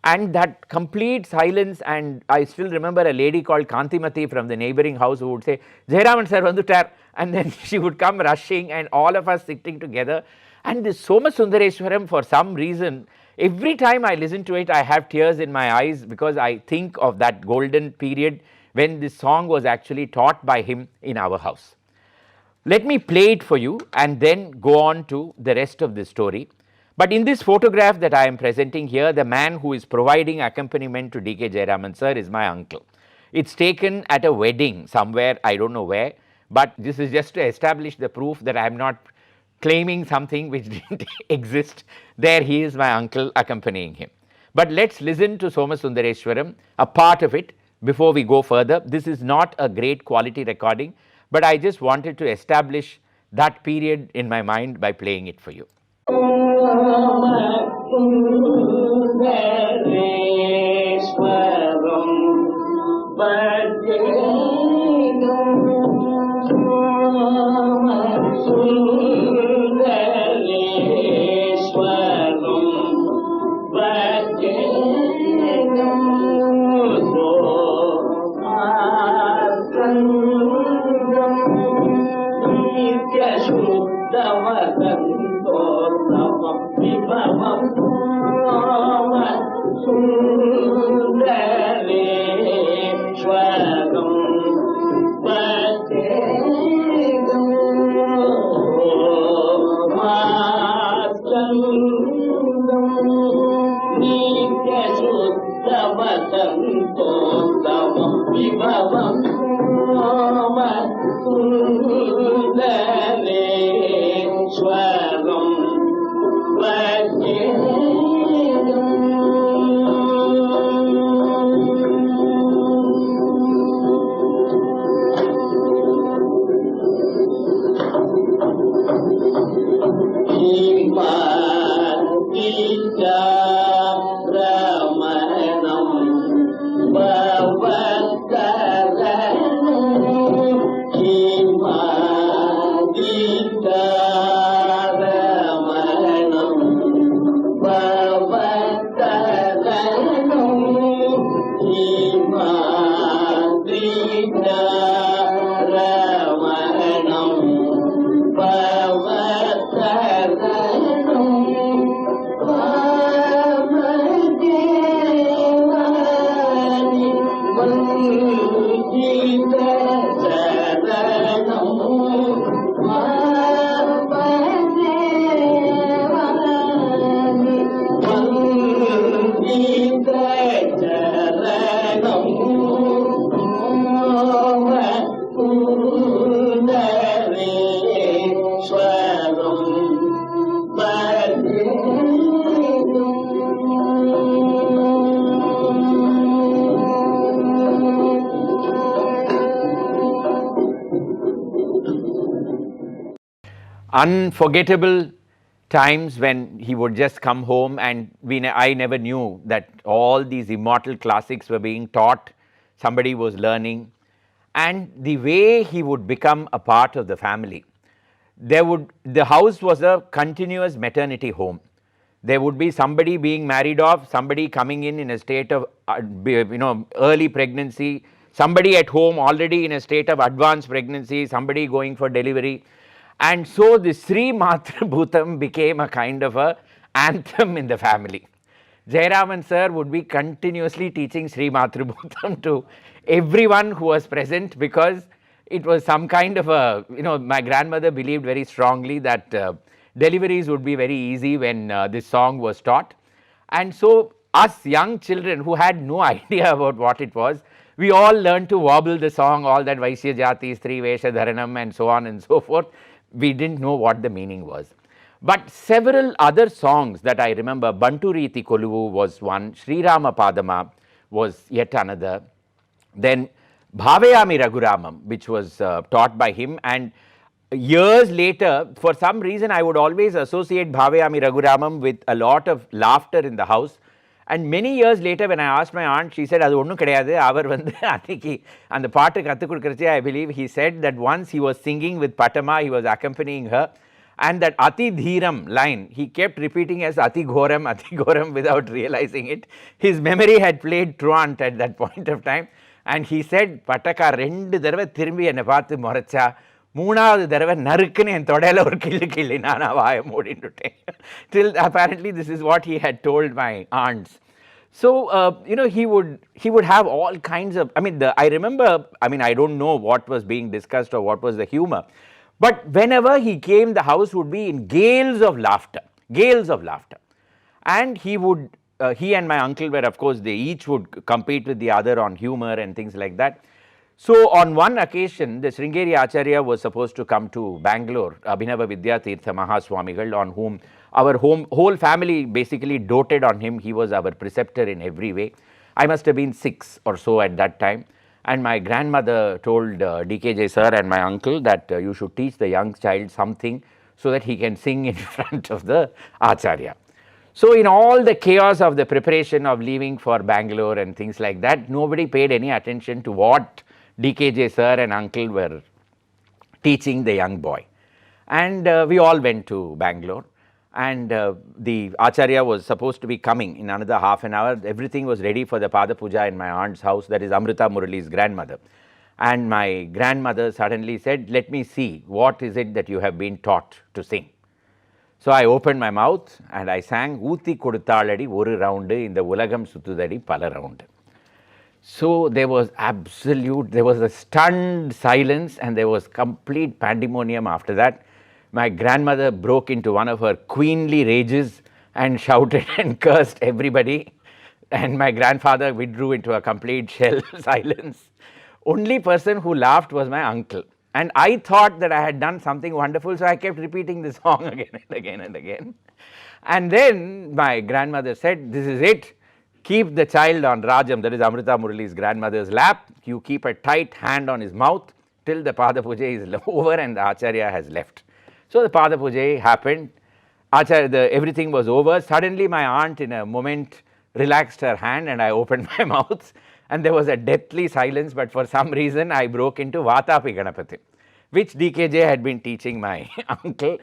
B: And that complete silence, and I still remember a lady called Kantimati from the neighboring house who would say, Jayaraman sir vandutar, and then she would come rushing and all of us sitting together. And this Soma Sundareshwaram, for some reason, every time I listen to it, I have tears in my eyes, because I think of that golden period when this song was actually taught by him in our house. Let me play it for you and then go on to the rest of the story. But in this photograph that I am presenting here, the man who is providing accompaniment to D.K. Jayaraman sir is my uncle. It's taken at a wedding somewhere, I don't know where, but this is just to establish the proof that I am not claiming something which didn't exist. There he is, my uncle, accompanying him. But let's listen to Soma Sundareshwaram, a part of it, before we go further. This is not a great quality recording, but I just wanted to establish that period in my mind by playing it for you. Unforgettable times when he would just come home and I never knew that all these immortal classics were being taught, somebody was learning, and the way he would become a part of the family. The house was a continuous maternity home. There would be somebody being married off, somebody coming in a state of early pregnancy, somebody at home already in a state of advanced pregnancy, somebody going for delivery. And so the Sri Matrabhutam became a kind of a anthem in the family. Jayaraman sir would be continuously teaching Sri Matrabhutam to everyone who was present, because it was some kind of a, my grandmother believed very strongly that deliveries would be very easy when this song was taught. And so us young children who had no idea about what it was, we all learned to wobble the song, all that Vaisya Jati, Stri Vesha Dharanam and so on and so forth. We didn't know what the meaning was. But several other songs that I remember, Bantu Riti Koluvu was one, Srirama Padama was yet another. Then Bhavayami Raghuramam, which was taught by him, and years later, for some reason, I would always associate Bhavayami Raghuramam with a lot of laughter in the house. And many years later, when I asked my aunt, she said, "Adu onnu kedaiyadhu, avar vandu aniki and paattu kathu kudukkiradhu." I believe he said that once he was singing with Patama, he was accompanying her, and that Ati Dhiram line, he kept repeating as Ati Ghoram without realizing it. His memory had played truant at that point of time, and he said, "Pataka rendu tharava thirumbi enna paathu moracha, மூணாவது தடவை நறுக்குன்னு என் தொடையில ஒரு கிள்ளி நான் வாயை மூடிட்டுட்டேன்." Till apparently this is what he had told my aunts. So he would have all kinds of, I remember, I don't know what was being discussed or what was the humor, but whenever he came, the house would be in gales of laughter. And he and my uncle were, of course, they each would compete with the other on humor and things like that. So on one occasion, the Sringeri Acharya was supposed to come to Bangalore, Abhinava Vidyatirtha Mahaswamigal, on whom our whole family basically doted on him. He was our preceptor in every way. I must have been 6 or so at that time. And my grandmother told DKJ sir and my uncle that you should teach the young child something so that he can sing in front of the Acharya. So in all the chaos of the preparation of leaving for Bangalore and things like that, nobody paid any attention to what DKJ sir and uncle were teaching the young boy. And we all went to Bangalore, and the Acharya was supposed to be coming in another half an hour. Everything was ready for the Pada Puja in my aunt's house, that is Amrita Murali's grandmother. And my grandmother suddenly said, "Let me see, what is it that you have been taught to sing?" So I opened my mouth and I sang, "Oothi koduthaladi oru round, inda ulagam suthudadi pala round." So there was a stunned silence, and there was complete pandemonium after that. My grandmother broke into one of her queenly rages and shouted and cursed everybody, and my grandfather withdrew into a complete shell silence. Only person who laughed was my uncle, and I thought that I had done something wonderful, so I kept repeating the song again and again and again. And then my grandmother said, "This is it. Keep the child on Rajam," that is Amrita Murali's grandmother's lap. You keep a tight hand on his mouth till the Pada Puja is over and the Acharya has left. So the Pada Puja happened. Everything was over. Suddenly my aunt in a moment relaxed her hand and I opened my mouth, and there was a deathly silence, but for some reason I broke into Vatapi Ganapati, which DKJ had been teaching my uncle.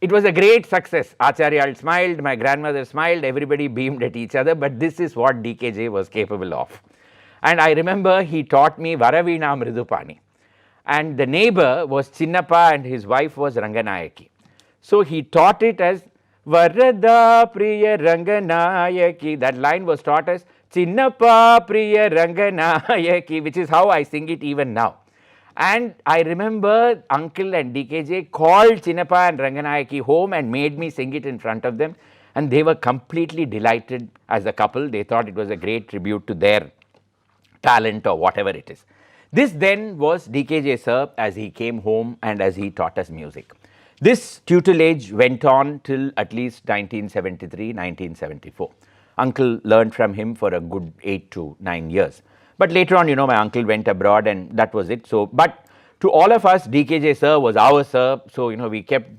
B: It was a great success. Acharya smiled, my grandmother smiled, everybody beamed at each other, but this is what DKJ was capable of. And I remember he taught me Varavina Mridupani. And the neighbor was Chinnappa and his wife was Ranganayaki. So he taught it as Varada Priya Ranganayaki. That line was taught as Chinnappa Priya Ranganayaki, which is how I sing it even now. And I remember Uncle and DKJ called Chinnappa and Ranganayaki home and made me sing it in front of them. And they were completely delighted as a couple. They thought it was a great tribute to their talent or whatever it is. This then was DKJ sir as he came home and as he taught us music. This tutelage went on till at least 1973, 1974. Uncle learned from him for a good 8 to 9 years. But later on, my uncle went abroad and that was it. So, but to all of us, DKJ sir was our sir. So, we kept,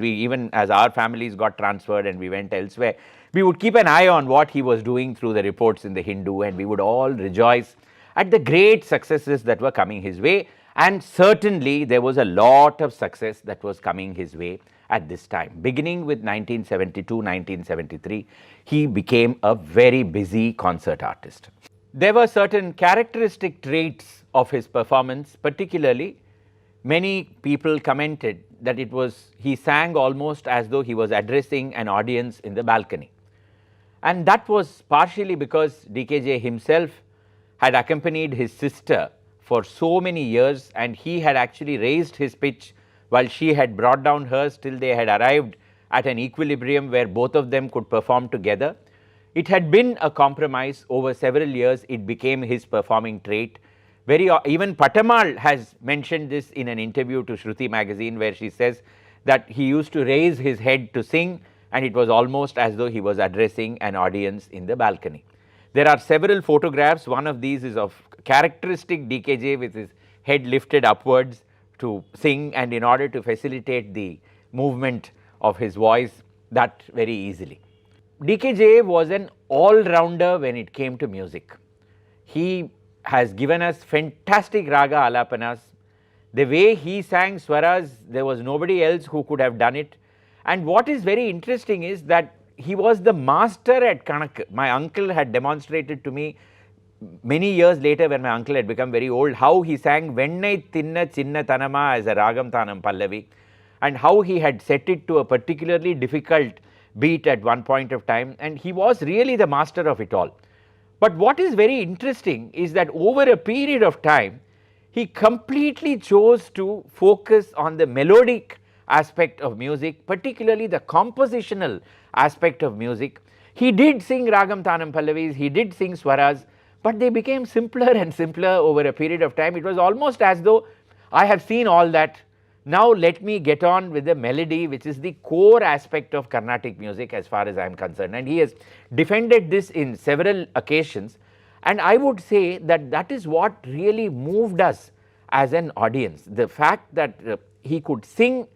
B: even as our families got transferred and we went elsewhere, we would keep an eye on what he was doing through the reports in the Hindu, and we would all rejoice at the great successes that were coming his way. And certainly there was a lot of success that was coming his way at this time. Beginning with 1972, 1973, he became a very busy concert artist. There were certain characteristic traits of his performance, particularly many people commented that he sang almost as though he was addressing an audience in the balcony. And that was partially because DKJ himself had accompanied his sister for so many years, and he had actually raised his pitch while she had brought down hers till they had arrived at an equilibrium where both of them could perform together. It had been a compromise over several years. It became his performing trait. Even Patamal has mentioned this in an interview to Shruti magazine, where she says that he used to raise his head to sing and it was almost as though he was addressing an audience in the balcony. There are several photographs. One of these is of characteristic DKJ with his head lifted upwards to sing, and in order to facilitate the movement of his voice that very easily. DKJ was an all-rounder when it came to music. He has given us fantastic raga alapanas. The way he sang swaras, there was nobody else who could have done it. And what is very interesting is that he was the master at Kanak. My uncle had demonstrated to me many years later, when my uncle had become very old, how he sang Vennai Tinna Chinna Tanama as a Ragam Tanam Pallavi, and how he had set it to a particularly difficult beat at one point of time, and he was really the master of it all. But what is very interesting is that over a period of time, he completely chose to focus on the melodic aspect of music, particularly the compositional aspect of music. He did sing Ragam Tanam Pallavis, he did sing Swaras, but they became simpler and simpler over a period of time. It was almost as though I have seen all that. Now let me get on with the melody, which is the core aspect of Carnatic music as far as I am concerned. And he has defended this in several occasions. And I would say that that is what really moved us as an audience. The fact that he could sing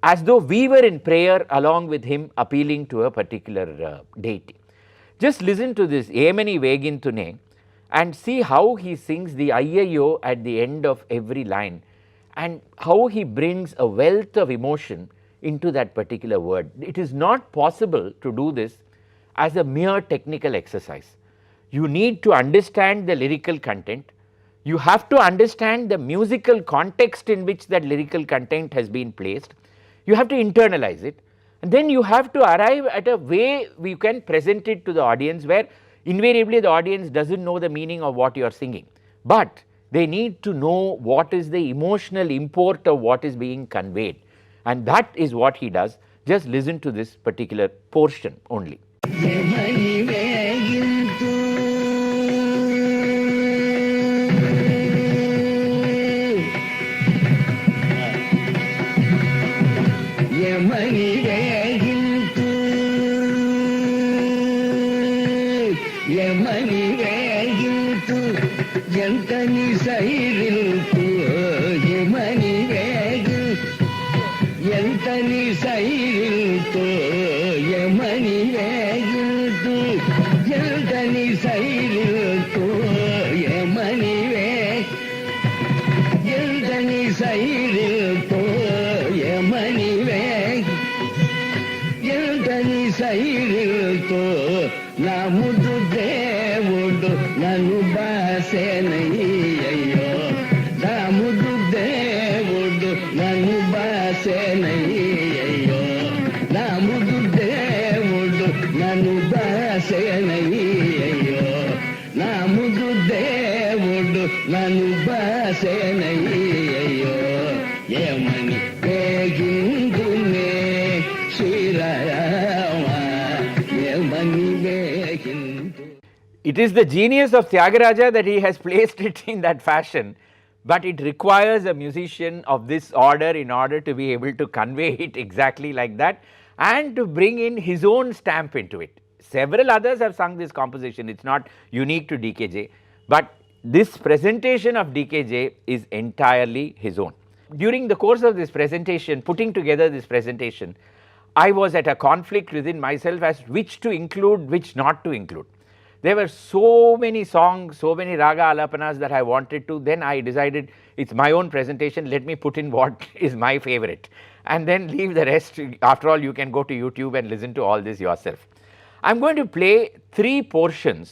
B: as though we were in prayer along with him, appealing to a particular deity. Just listen to this Yemani Vegintune and see how he sings the Ayyayo at the end of every line, and how he brings a wealth of emotion into that particular word. It is not possible to do this as a mere technical exercise. You need to understand the lyrical content. You have to understand the musical context in which that lyrical content has been placed. You have to internalize it, and then you have to arrive at a way we can present it to the audience, where invariably the audience doesn't know the meaning of what you are singing, but they need to know what is the emotional import of what is being conveyed, and that is what he does. Just listen to this particular portion only.
F: ఎంతని సైరిల్తు యమని వేగు ఎంతని సైరిల్తు యమని వేగుతు ఎంతని సైరిల్తు యమని వేగు ఎంతని సైరిల్తు యమని వేగు ఎంతని సైరిల్తు నా ముద్దు దేవుడు నన్ను బాసేనయ్యో, నా ముద్దు దేవుడు నన్ను బాసేనయ్యో, నా ముద్దు దేవుడు దేవుడు నన్ను బాసేనయ్యో ఏమని వేగిందునే శ్రీరామ ఏమని వేగిందు.
B: It is the genius of Tyagaraja that he has placed it in that fashion, but it requires a musician of this order in order to be able to convey it exactly like that and to bring in his own stamp into it. Several others have sung this composition, it is not unique to DKJ, but this presentation of DKJ is entirely his own. During the course of this presentation, putting together this presentation, I was at a conflict within myself as which to include, which not to include. There were so many songs, so many raga alapanas that I wanted to. Then I decided it's my own presentation, let me put in what is my favorite and then leave the rest. After all, you can go to YouTube and listen to all this yourself. I am going to play 3 portions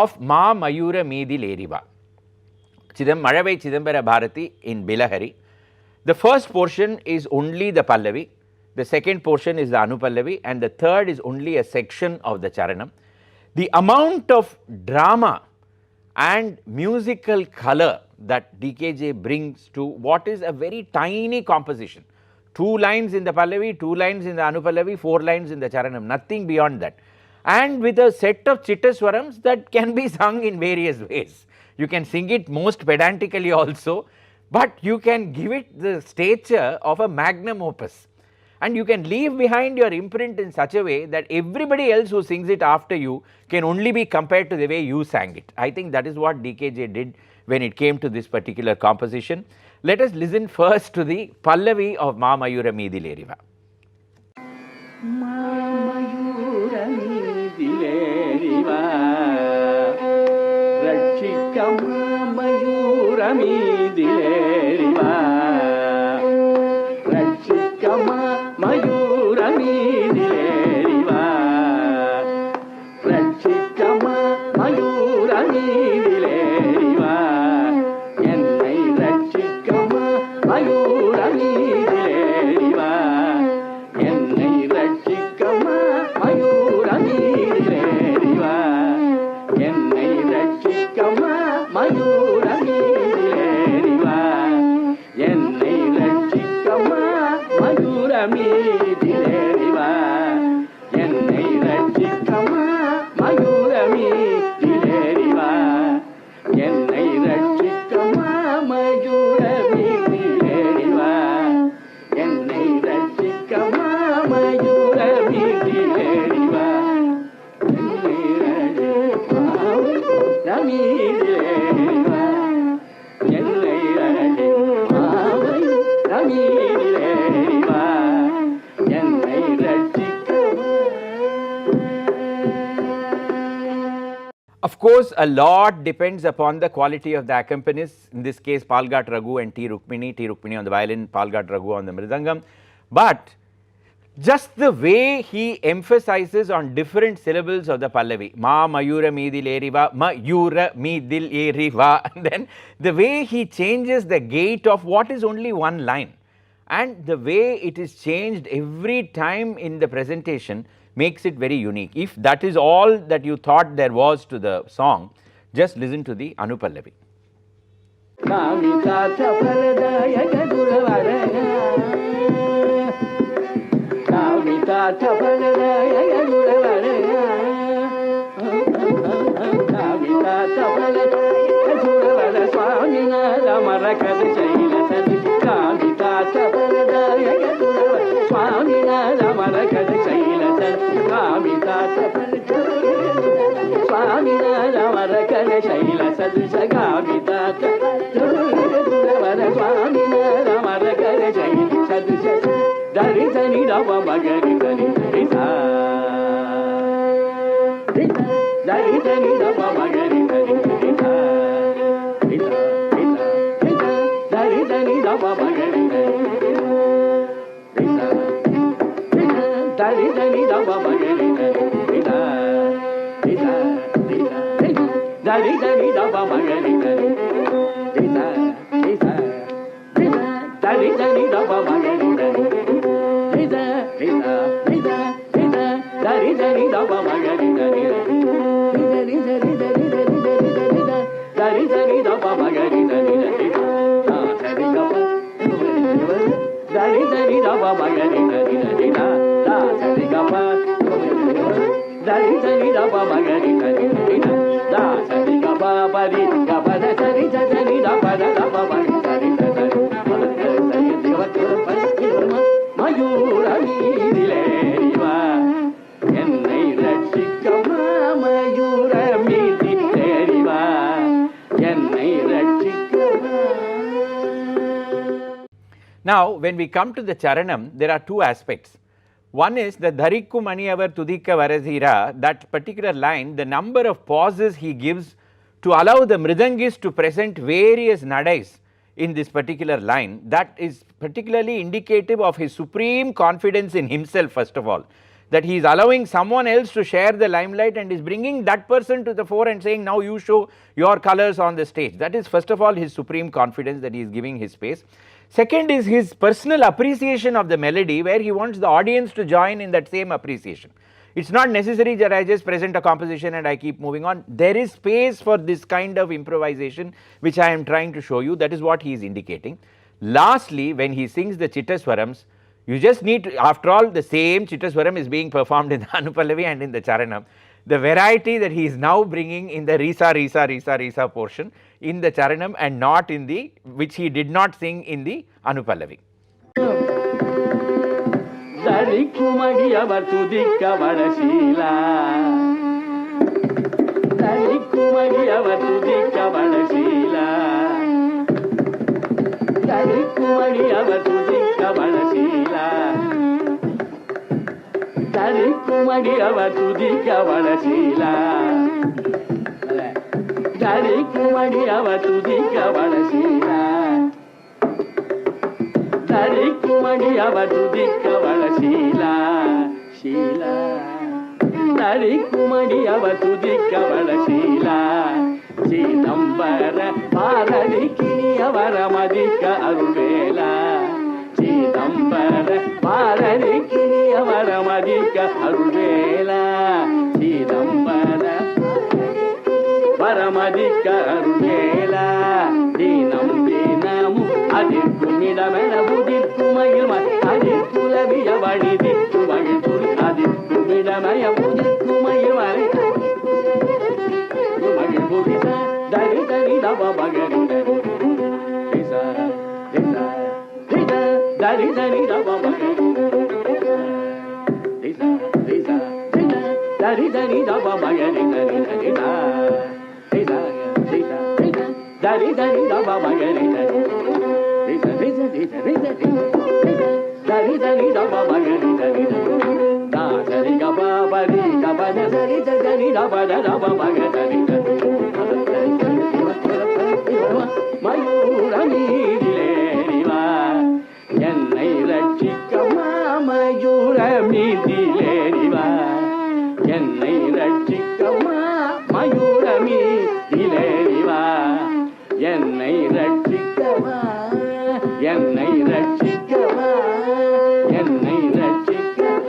B: of Ma Mayura Meedil Eriva, Maravai Chidambara Bharati in Bilahari. The first portion is only the Pallavi, the second portion is the Anupallavi, and the third is only a section of the Charanam. The amount of drama and musical color that DKJ brings to what is a very tiny composition, 2 lines in the Pallavi, 2 lines in the Anupallavi, 4 lines in the Charanam, nothing beyond that, and with a set of chittaswarams that can be sung in various ways. You can sing it most pedantically also, but you can give it the stature of a magnum opus. And you can leave behind your imprint in such a way that everybody else who sings it after you can only be compared to the way you sang it. I think that is what DKJ did when it came to this particular composition. Let us listen first to the Pallavi of Ma Mayura Meedil Eriva.
D: Ma Mayura Meedil Eriva, Rakshika Ma Mayura Meedil Eriva, Rakshika Ma Mayura Meedil Eriva, Rakshika Ma Mayura Meedil Eriva, Ennai Rakshika Ma Mayura Meedil Eriva, Ennai Rakshika Ma Mayura Meedil Eriva, Ennai Rakshika Ma Mayura Meedil Eriva, Ennai Rakshika Ma Mayura Meedil Eriva, Ennai Rakshika Ma Mayura Meedil Eriva, Ennai Rakshika Ma Mayura Meedil Eriva, Ennai Rakshika Ma Mayura Meedil Eriva, Ennai Rakshika Ma Meedil Eriva, Ennai Rakshika Ma Meedil Eriva, Ennai Rakshika.
B: Of course, a lot depends upon the quality of the accompanists, in this case Palghat Raghu and T. Rukmini on the violin, Palghat Raghu on the mridangam, but just the way he emphasizes on different syllables of the Pallavi, Ma Mayura Meedil Eriva, Mayura Meedil Eriva, and then the way he changes the gait of what is only one line and the way it is changed every time in the presentation makes it very unique. If that is all that you thought there was to the song, just listen to the Anupallavi.
D: pa ma ga ri da ni da ni da sa ri ga pa da ni da pa ma ga ri da ni da ni da sa ri ga pa da ni da pa ma ga ri da ni da ni da sa ri ga pa pa ri ga pa da sa ri da ni da pa pa ma ri sa ri da sa ri ma ga ri da pa pa mayura மீதிலே வா என்னை ரட்சிக்கமா மயூர மீதிலே வா என்னை ரட்சிக்கமா.
B: Now, when we come to the Charanam, there are two aspects. One is the Dharikku Maniyavar Tudikka Varazira, that particular line, the number of pauses he gives to allow the Mridangis to present various nadais in this particular line, that is particularly indicative of his supreme confidence in himself, first of all, that he is allowing someone else to share the limelight and is bringing that person to the fore and saying, now you show your colors on the stage. That is first of all his supreme confidence, that he is giving his space. Second is his personal appreciation of the melody, where he wants the audience to join in that same appreciation. It is not necessary that I just present a composition and I keep moving on. There is space for this kind of improvisation which I am trying to show you. That is what he is indicating. Lastly, when he sings the Chittaswarams, you just need to, after all, the same Chittaswaram is being performed in the Anupallavi and in the Charanam. The variety that he is now bringing in the Risa, Risa, Risa, Risa portion in the Charanam and not in the, which he did not sing in the Anupallavi.
D: Dharikkumadiyavar tudikka vadashila Dharikkumadiyavar tudikka vadashila Dharikkumadiyavar tudikka vadashila Dharikkumadiyavar tudikka vadashila Dharikkumadiyavar tudikka vadashila Dharikkumadiyavar tudikka vadashila Shila Dharikkumadiyavar tudikka vadashila Chidambara Paradikkiniyavara madikka aruvela Chidambara Paradikkiniyavara madikka aruvela Chidambara Paramadikka aruvela Dinam dinamu adirku midamena budirku mayilma adirku labiya vadidikku magilpuri adirku midamaya budirku mayilma magilpuri sa dari dari daba bagari dari risa risa risa dari dari daba bagari risa risa risa dari dari daba bagari dari dari da risa risa risa dari dari daba bagari dari risa risa risa risa risa dari dari daba bagari dari da dari gaba bari gaba dari dari daba daba bagari dari mayura மீதிலே வா என்னை ரட்சிக்கமா மயூர மீதிலே வா என்னை ரட்சிக்கமா மயூர மீதிலே வா என்னை ரட்சிக்கமா என்னை ரட்சிக்கமா என்னை ரட்சிக்கமா.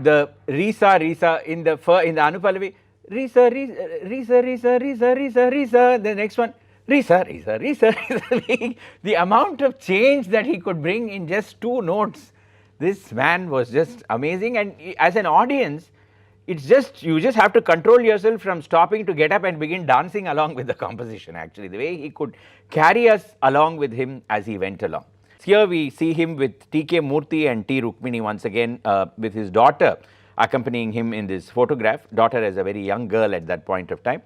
B: The Risa, Risa in the Anupallavi, Risa, Risa, Risa, Risa, Risa, Risa, Risa, the next one, Risa, Risa, Risa, Risa. The amount of change that he could bring in just two notes, this man was just amazing. And as an audience, it's just, you just have to control yourself from stopping to get up and begin dancing along with the composition, actually, the way he could carry us along with him as he went along. Here we see him with T.K. Murthy and T. Rukmini once again with his daughter accompanying him in this photograph, daughter as a very young girl at that point of time.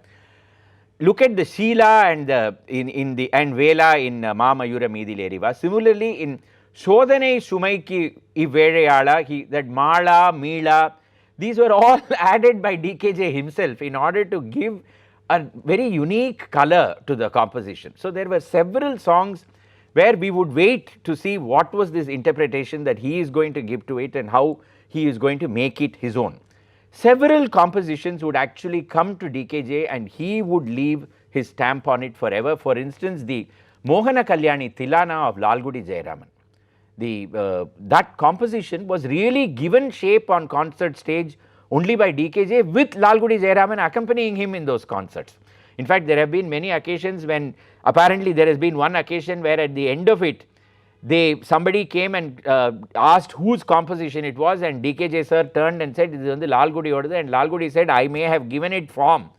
B: Look at the Sheela and the and Vela in Ma Mayura Meedileriva. Similarly, in Shodhanai Sumaiki Ivereyala, that Mala, Meela, these were all added by DKJ himself in order to give a very unique color to the composition. So there were several songs where we would wait to see what was this interpretation that he is going to give to it and how he is going to make it his own. Several compositions would actually come to DKJ and he would leave his stamp on it forever. For instance, the Mohana Kalyani Tilana of Lalgudi Jayaraman. that composition was really given shape on concert stage only by DKJ, with Lalgudi Jayaraman accompanying him in those concerts. In fact, there have been many occasions when apparently there has been one occasion where at the end of it, somebody came and asked whose composition it was, and DKJ sir turned and said, "This is on the Lalgudi order," and Lalgudi said, "I may have given it form,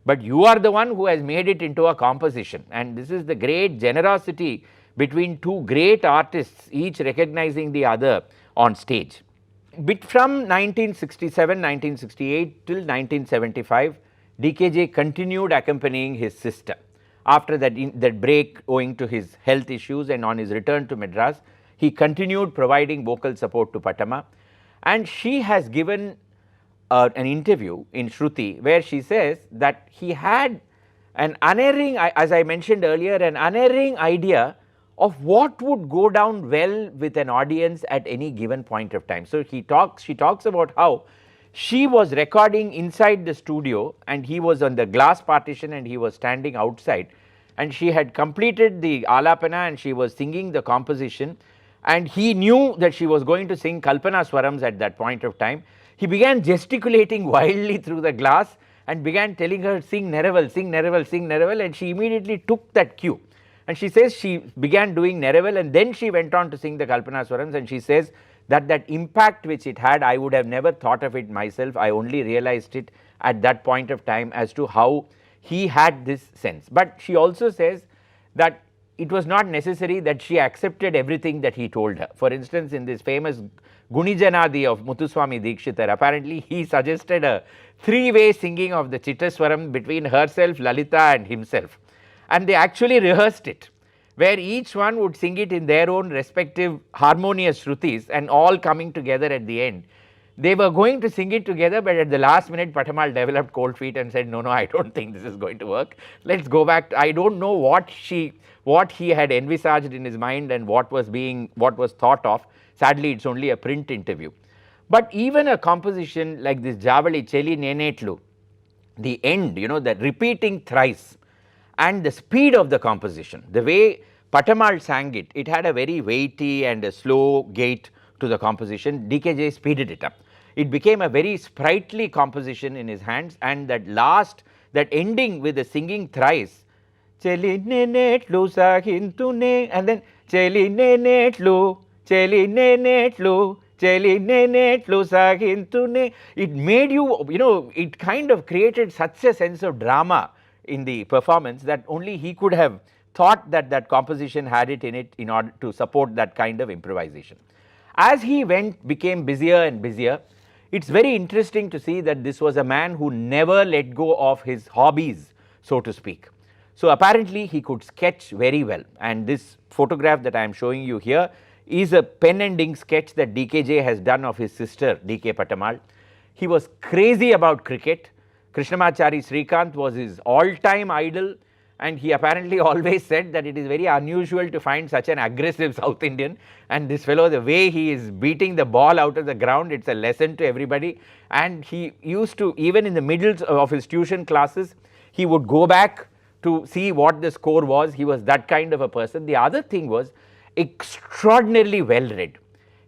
B: but you are the one who has made it into a composition." And this is the great generosity between two great artists, each recognizing the other on stage. From 1967, 1968 till 1975, DKJ continued accompanying his sister. After that break owing to his health issues, and on his return to Madras, he continued providing vocal support to Patama, and she has given an interview in Shruti where she says that he had an unerring, as I mentioned earlier, an unerring idea of what would go down well with an audience at any given point of time. So she talks about how she was recording inside the studio and he was on the glass partition and he was standing outside, and she had completed the alapana and she was singing the composition, and he knew that she was going to sing Kalpana Swarams at that point of time. He began gesticulating wildly through the glass and began telling her, "Sing Neraval, sing Neraval, sing Neraval," and she immediately took that cue. And she says she began doing Neraval, and then she went on to sing the Kalpana Swarams, and she says that impact which it had, I would have never thought of it myself. I only realized it at that point of time as to how he had this sense. But she also says that it was not necessary that she accepted everything that he told her. For instance, in this famous Gunijanadi of Muthuswami Dikshitar, apparently he suggested a three-way singing of the Chittaswaram between herself, Lalita and himself. And they actually rehearsed it, where each one would sing it in their own respective harmonious Shrutis and all coming together at the end. They were going to sing it together, but at the last minute Patamal developed cold feet and said, no, I don't think this is going to work. Let's go back. I don't know what he had envisaged in his mind and what was thought of. Sadly, it's only a print interview. But even a composition like this Javali Cheli Nenetlu, the end, the repeating thrice, and the speed of the composition, the way Patamal sang it, it had a very weighty and a slow gait to the composition. DKJ speeded it up. It became a very sprightly composition in his hands, and that ending with the singing thrice, Cheli nenetlu sahintune, and then Cheli nenetlu, Cheli nenetlu, Cheli nenetlu sahintune. It made it kind of created such a sense of drama in the performance that only he could have thought that composition had it in it in order to support that kind of improvisation. As he became busier and busier, it's very interesting to see that this was a man who never let go of his hobbies, so to speak. So apparently he could sketch very well, and this photograph that I am showing you here is a pen and ink sketch that DKJ has done of his sister DK Patamal. He was crazy about cricket. Krishnamachari Srikant was his all-time idol, and he apparently always said that it is very unusual to find such an aggressive South Indian, and this fellow, the way he is beating the ball out of the ground, it's a lesson to everybody. And he used to, even in the middle of his tuition classes, he would go back to see what the score was. He was that kind of a person. The other thing was extraordinarily well read.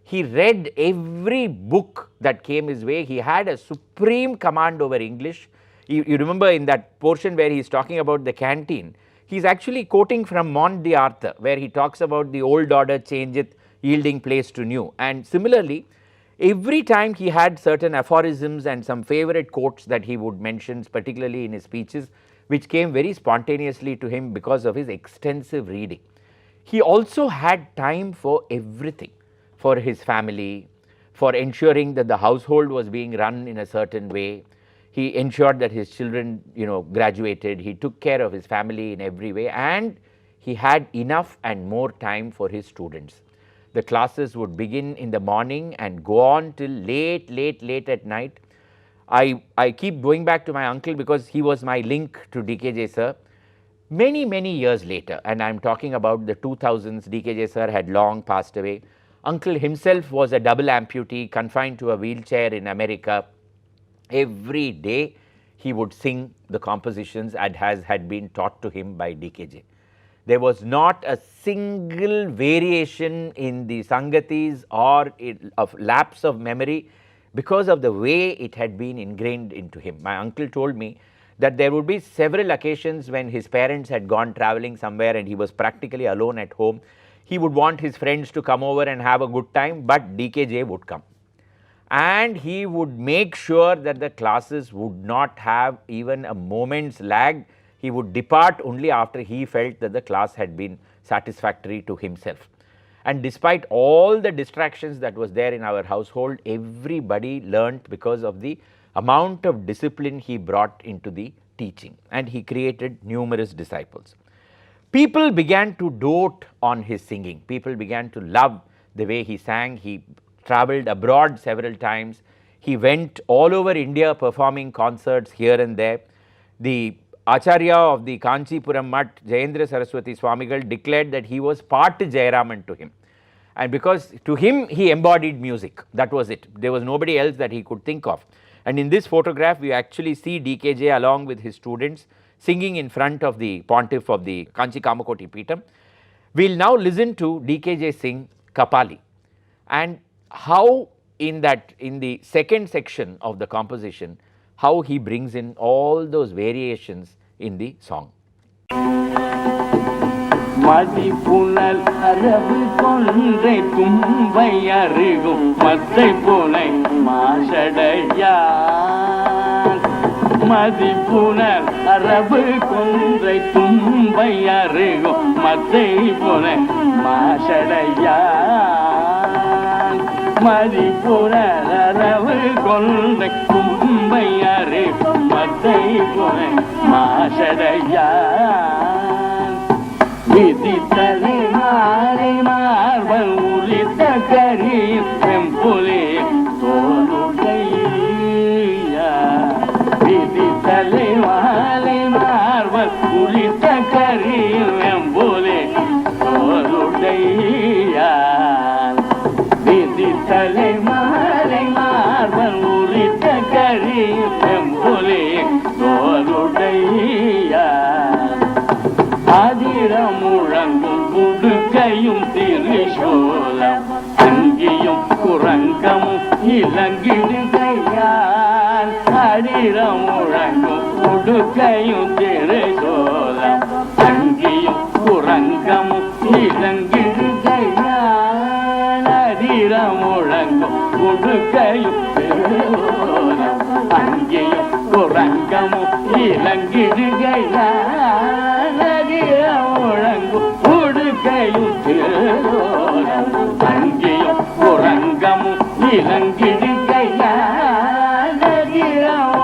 B: He read every book that came his way. He had a supreme command over English. You remember in that portion where he is talking about the canteen, he is actually quoting from Mont d'Arthur, where he talks about the old order changeth, yielding place to new. And similarly, every time he had certain aphorisms and some favorite quotes that he would mention, particularly in his speeches, which came very spontaneously to him because of his extensive reading. He also had time for everything, for his family, for ensuring that the household was being run in a certain way. He ensured that his children, graduated. He took care of his family in every way, and he had enough and more time for his students. The classes would begin in the morning and go on till late at night. I keep going back to my uncle because he was my link to DKJ sir. Many years later, and I am talking about the 2000s, DKJ sir had long passed away. Uncle himself was a double amputee confined to a wheelchair in America. Every day he would sing the compositions as had been taught to him by DKJ. There was not a single variation in the Sangatis or of lapse of memory because of the way it had been ingrained into him. My uncle told me that there would be several occasions when his parents had gone traveling somewhere and he was practically alone at home. He would want his friends to come over and have a good time, but DKJ would come. And he would make sure that the classes would not have even a moment's lag. He would depart only after he felt that the class had been satisfactory to himself. And despite all the distractions that was there in our household, everybody learnt because of the amount of discipline he brought into the teaching, and he created numerous disciples. People began to dote on his singing. People began to love the way he sang. He traveled abroad several times. He went all over India performing concerts here and there. The Acharya of the Kanchipuram Mutt, Jayendra Saraswati Swamigal, declared that he was part Jayaraman to him. And because to him he embodied music, that was it. There was nobody else that he could think of. And in this photograph, we actually see DKJ along with his students singing in front of the pontiff of the Kanchi Kamakoti Peetham. We will now listen to DKJ sing Kapali, and how in the second section of the composition, how he brings in all those variations in the song.
G: மதிப்புணல் அரபு கொன்றை தும்பை அருகும் மத்தை புனை மாசடையான் மதிப்புணல் அரபு கொன்றை தும்பை அருகும் மத்தை புனை மாசடையான் மதிப்புணல் அரபு கொன்றை தும்பை அருகும் மத்தை புனை மாசடையான் விதித்தலை மாறி மார்பல் உரித்த கரியில் செம்புலி தோலுடையா விதித்தலை மாலை மார்பல் உரித்த கரியில் செம்புலி தோலுடையா விதித்தலை மாலை மார்பல் உரித்த கரியில் செம்புலி தோலுடையா அதிரம் முழங்கும் புடுக்கையும் திரிசூலம் அங்கியும் குரங்கமும் இளங்கிடுகையால் அதிரம் முழங்கும் புடுக்கையும் திரிசூலம் அங்கியும் குரங்கமும் இளங்கிடுகையால் அதிரம் முழங்கும் புடுக்கையும் திரிசூலம் அங்கியும் குரங்கமும் இளங்கிடுகையால் முழங்கும் உடுக்கையும் திருவோலம் அங்கியும் குரங்கமும் இளங்கிடுகையால்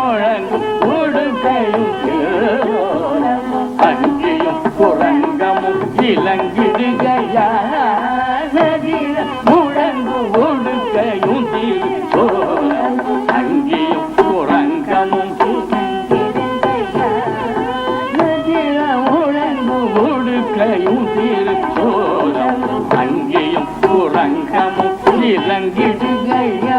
G: முழங்கும் உடுக்கையும் திருவோலம் அங்கியும் குரங்கமும் இளங்கிடுகையால் முழங்கும் உடுக்கையும் திருவோலம் அங்கியும் குரங்கமும் உடுக்கையும் திருச்சோலம் அங்கேயும் குரங்கமும் இளங்கிடுகையான்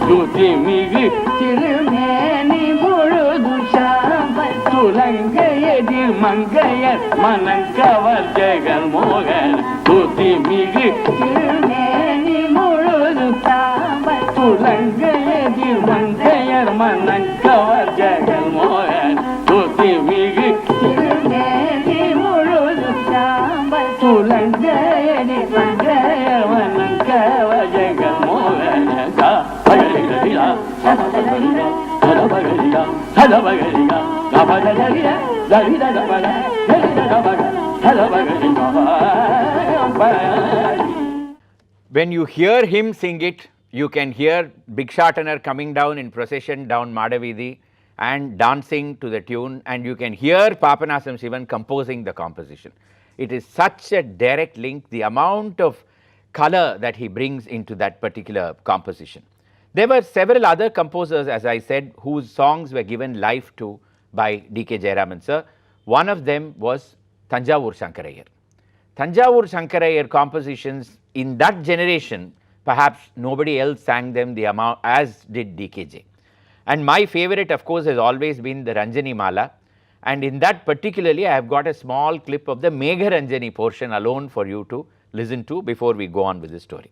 G: துதிமிகு திருமேனி முழுது சாம்பல் துலங்க எதிர் மங்கையர் மனங்கவர் ஜெகன் மோகன் துதிமிகு திருமேனி முழுது சாம்பல் துலங்க எதிர் மங்கையர் மனங்கவர் ஜெகன் மோகன் துதிமிகு திருமேனி முழுது சாம்பல் துலங்க எதிர் மங்கையர் மனங்கவர் ஜெகன் மோகன்
B: When you hear him sing it, you can hear Bhikshatana coming down in procession down Madavidi and dancing to the tune, and you can hear Papanasam Sivan composing the composition. It is such a direct link, the amount of color that he brings into that particular composition. There were several other composers, as I said, whose songs were given life to by D.K. Jayaraman sir. One of them was Thanjavur Shankarayar. Thanjavur Shankarayar compositions in that generation, perhaps nobody else sang them the amount as did DKJ. And my favorite, of course, has always been the Ranjani Mala. And in that particularly, I have got a small clip of the Megharanjani portion alone for you to listen to before we go on with the story.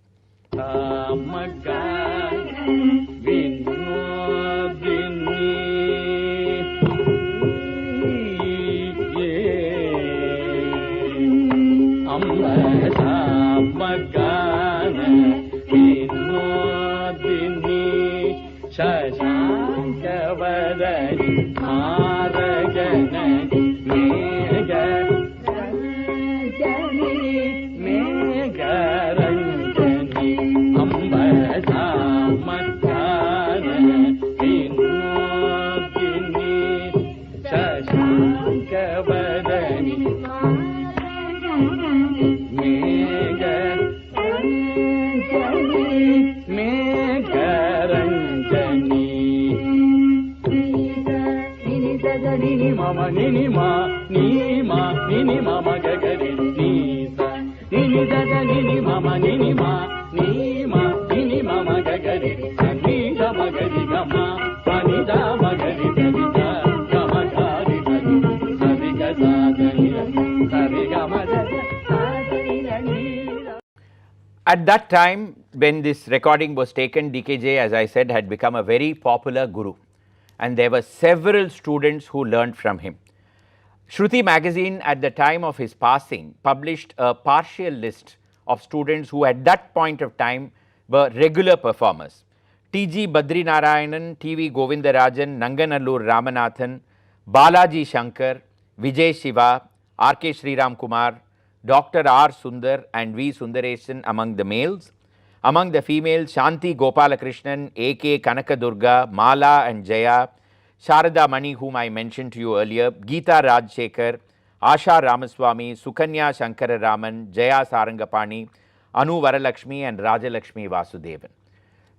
B: At that time, when this recording was taken, DKJ, as I said, had become a very popular guru, and there were several students who learned from him. Shruti magazine at the time of his passing published a partial list of students who at that point of time were regular performers. T.G. Badrinarayanan, T.V. Govindarajan, Nanganallur Ramanathan, Balaji Shankar, Vijay Shiva, R.K. Sriram Kumar, Dr. R. Sundar and V. Sundaresan among the males. Among the females, Shanti Gopalakrishnan, A.K. Kanakadurga, Mala and Jaya, Sharada Mani, whom I mentioned to you earlier, Geeta Rajshekar, Asha Ramaswamy, Sukanya Shankara Raman, Jaya Sarangapani, Anu Varalakshmi and Rajalakshmi Vasudevan.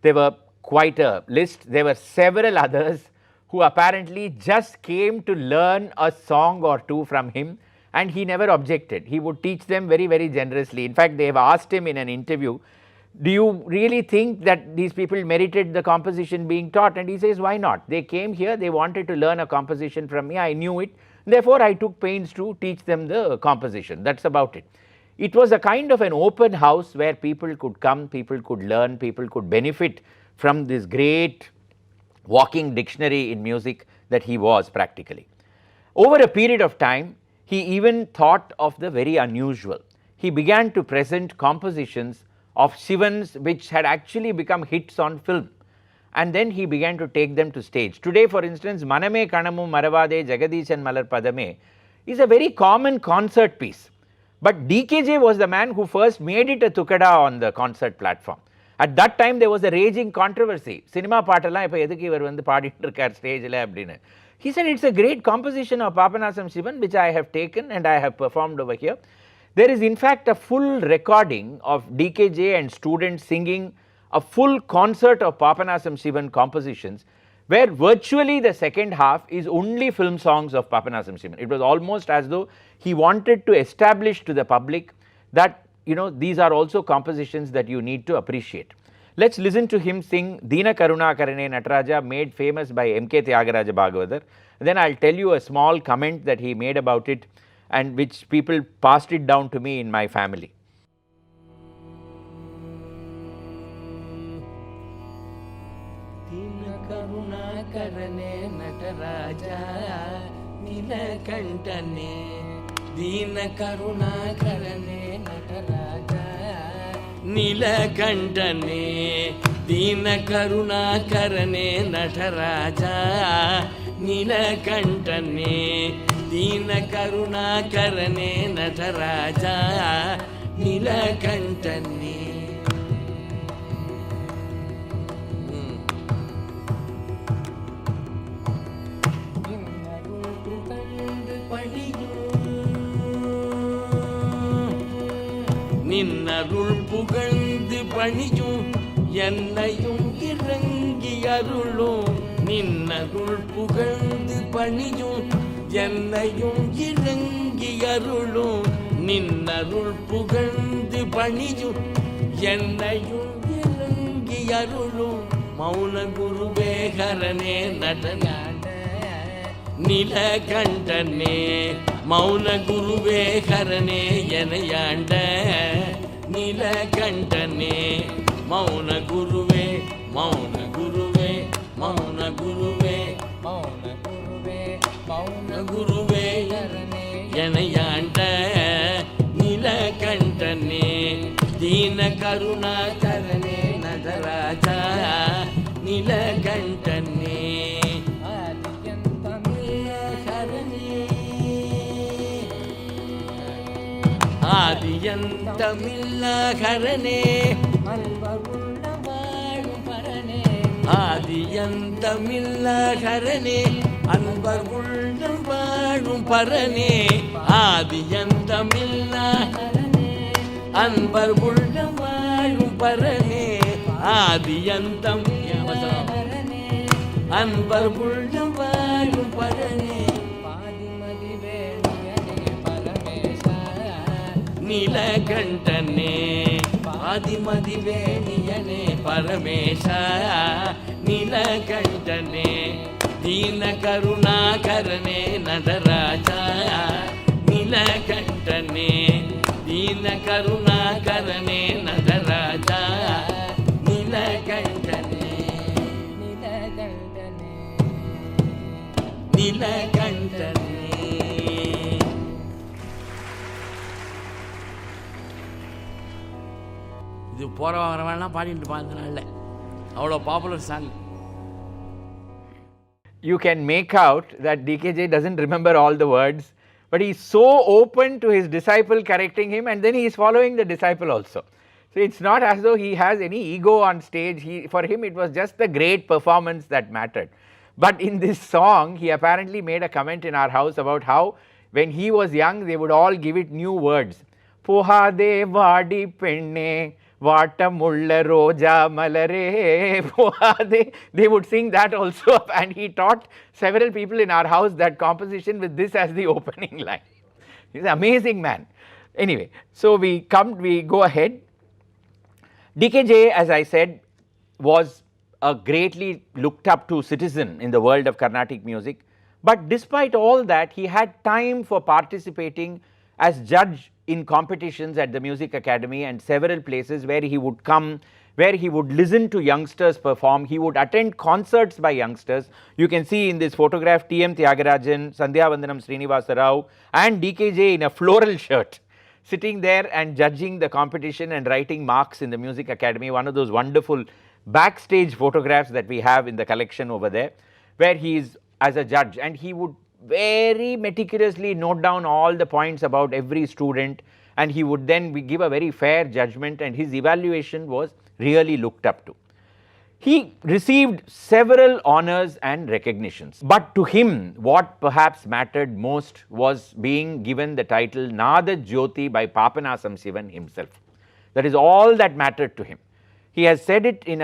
B: There were quite a list. There were several others who apparently just came to learn a song or two from him, and he never objected. He would teach them very, very generously. In fact, they have asked him in an interview, do you really think that these people merited the composition being taught? And he says, why not? They came here, they wanted to learn a composition from me, I knew it, therefore I took pains to teach them the composition. That's about it. It was a kind of an open house where people could come, people could learn, people could benefit from this great walking dictionary in music that he was practically. Over a period of time, he even thought of the very unusual. He began to present compositions of Shivans which had actually become hits on film, and then he began to take them to stage. Today, for instance, Maname Kanamu Maravade Jagadishan Malar Padame is a very common concert piece, but DKJ was the man who first made it a tukada on the concert platform. At that time, there was a raging controversy. Cinema paatala ipo edukku ivar vandu paadittirukar stage la appadinu. He said, it's a great composition of Papanasam Shivan which I have taken and I have performed over here. There is in fact a full recording of DKJ and students singing a full concert of Papanasam Shivan compositions, where virtually the second half is only film songs of Papanasam Shivan. It was almost as though he wanted to establish to the public that, these are also compositions that you need to appreciate. Let's listen to him sing Dina Karuna Karane Nataraja, made famous by M.K. Tyagaraja Bhagavathar. Then I'll tell you a small comment that he made about it, and which people passed it down to me in my family.
H: Dina Karuna Karane Nataraja Nilakantane, Dina Karuna Karane Nataraja Nilakantane, Dina Karuna Karane Nataraja Nilakantane, Dina Karuna Karane Nataraja Nilakantane. நின்னருள் புகழ்ந்து பணியும் என்னையும் இறங்கி அருளும், நின்னருள் புகழ்ந்து பணியும் என்னையும் இறங்கி அருளும், நின்னருள் புகழ்ந்து பணியும் என்னையும் இறங்கி அருளும், மௌன குருவே ஹரனே நடனாட நீலகண்டனே மௌன குருவே ஹரனே எனையாண்ட நீலகண்டனே மௌன குருவே மௌன குருவே மௌன குருவே மௌன குருவே மௌன குருவே எனையாண்ட நீலகண்டனே தீன கருணாகரனே நகராஜா நீலகண்டனே ஆதியந்தமில்லாகரனே ஆதியந்தமில்லாகரனே அன்பர் உள்ளம் வாழும் பரனே ஆதியந்தமில்லாகரனே அன்பர் உள்ளம் வாழும் பரனே ஆதியந்தம் அன்பர் உள்ளம் வாழும் பரனே நீலகண்டனே ஆதிமதிவேணியனே பரமேசா நீலகண்டனே தீன கருணாகரனே நடராஜா நீலகண்டனே தீன கருணாகரனே நடராஜா நீலகண்டனே நீலகண்டனே. இது போகிற வரவேன்னா பாடிட்டு பார்த்தனால அவ்வளோ popular song.
B: You can make out that DKJ doesn't remember all the words, but he's so open to his disciple correcting him, and then he is following the disciple also. So it's not as though he has any ego on stage. For him it was just the great performance that mattered. But in this song, he apparently made a comment in our house about how when he was young, they would all give it new words. Pohade vadi penne Vatamulla Roja Malare Pohade. They would sing that also, and he taught several people in our house that composition with this as the opening line. He's an amazing man. Anyway, so we go ahead. DKJ, as I said, was a greatly looked up to citizen in the world of Carnatic music, but despite all that, he had time for participating as judge in competitions at the Music Academy and several places where he would come, where he would listen to youngsters perform. He would attend concerts by youngsters. You can see in this photograph T.M. Tyagarajan, Sandhya Vandanam Srinivasa Rao and DKJ in a floral shirt, sitting there and judging the competition and writing marks in the Music Academy. One of those wonderful backstage photographs that we have in the collection over there, where he is as a judge, and he would very meticulously note down all the points about every student, and he would then give a very fair judgment, and his evaluation was really looked up to. He received several honors and recognitions, but to him what perhaps mattered most was being given the title Nada Jyoti by Papanasam Sivan himself. That is all that mattered to him. He has said it in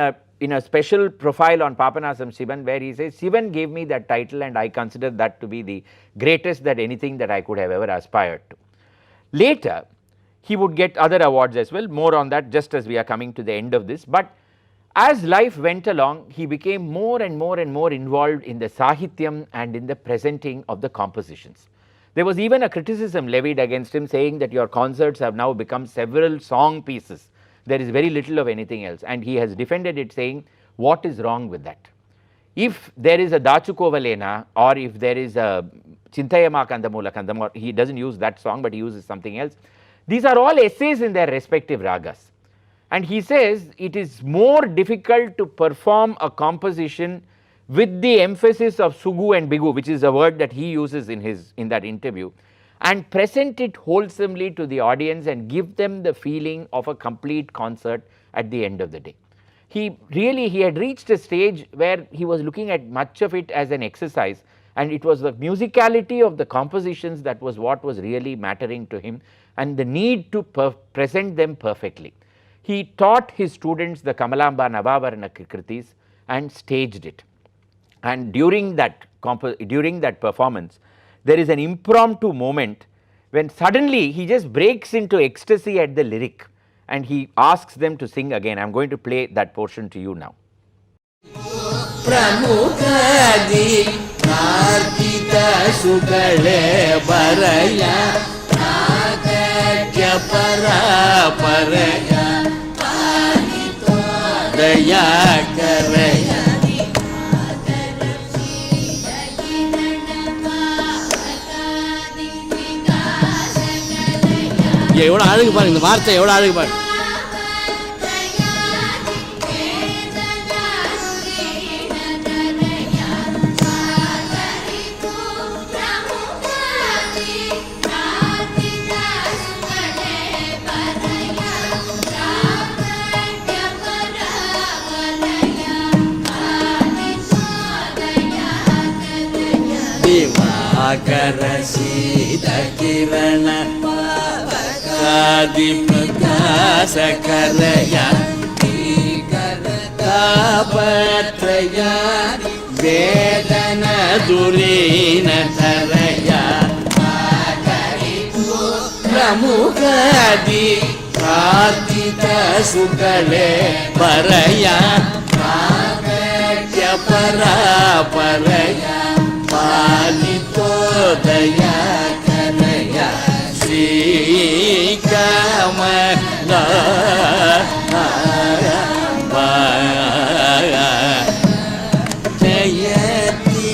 B: a special profile on Papanasam Sivan, where he says, Sivan gave me that title and I consider that to be the greatest that anything that I could have ever aspired to. Later, he would get other awards as well, more on that just as we are coming to the end of this. But as life went along, he became more and more and more involved in the Sahityam and in the presenting of the compositions. There was even a criticism levied against him, saying that your concerts have now become several song pieces. There is very little of anything else, and he has defended it, saying, what is wrong with that? If there is a Dachukovalena, or if there is a Chintayama Kandamula Kandam, or he doesn't use that song but he uses something else, these are all essays in their respective ragas. And he says it is more difficult to perform a composition with the emphasis of Sugu and Bigu, which is a word that he uses in that interview, and present it wholesomely to the audience and give them the feeling of a complete concert at the end of the day. He had reached a stage where he was looking at much of it as an exercise, and it was the musicality of the compositions that was what was really mattering to him, and the need to present them perfectly. He taught his students the Kamalamba Navavarana Kritis and staged it. And during that performance, there is an impromptu moment when suddenly he just breaks into ecstasy at the lyric, and he asks them to sing again. I am going to play that portion to you now.
E: ಸುಗಳೇ ಬರಯ ನಾಗಜ್ಞ ಪರ ಪರಯ ದಯಾ ಕರಯ. எவ்வளோ அழகு பாருங்க, இந்த வார்த்தை எவ்வளோ அழகு பாருங்க. ದಿವಾಕರ ಶೀತ ಕಿರಣ ಆದಿ ಪ್ರಕಾಶ ಕರಯ ತಾಪತ್ರಯ ವೇದನ ದುರೀನ ತರಯ ಪ್ರಮುಖಾದಿ ಪ್ರಾರ್ಥಿತ ಸುಗಳೇ ಪರಯ ನಾಗಜ್ಞ ಪರ ಪರಯ ಪಾಲಿತೋ ದಯಾ ಕರಯ ಶ್ರೀಕಮಲ ಜಯತಿ.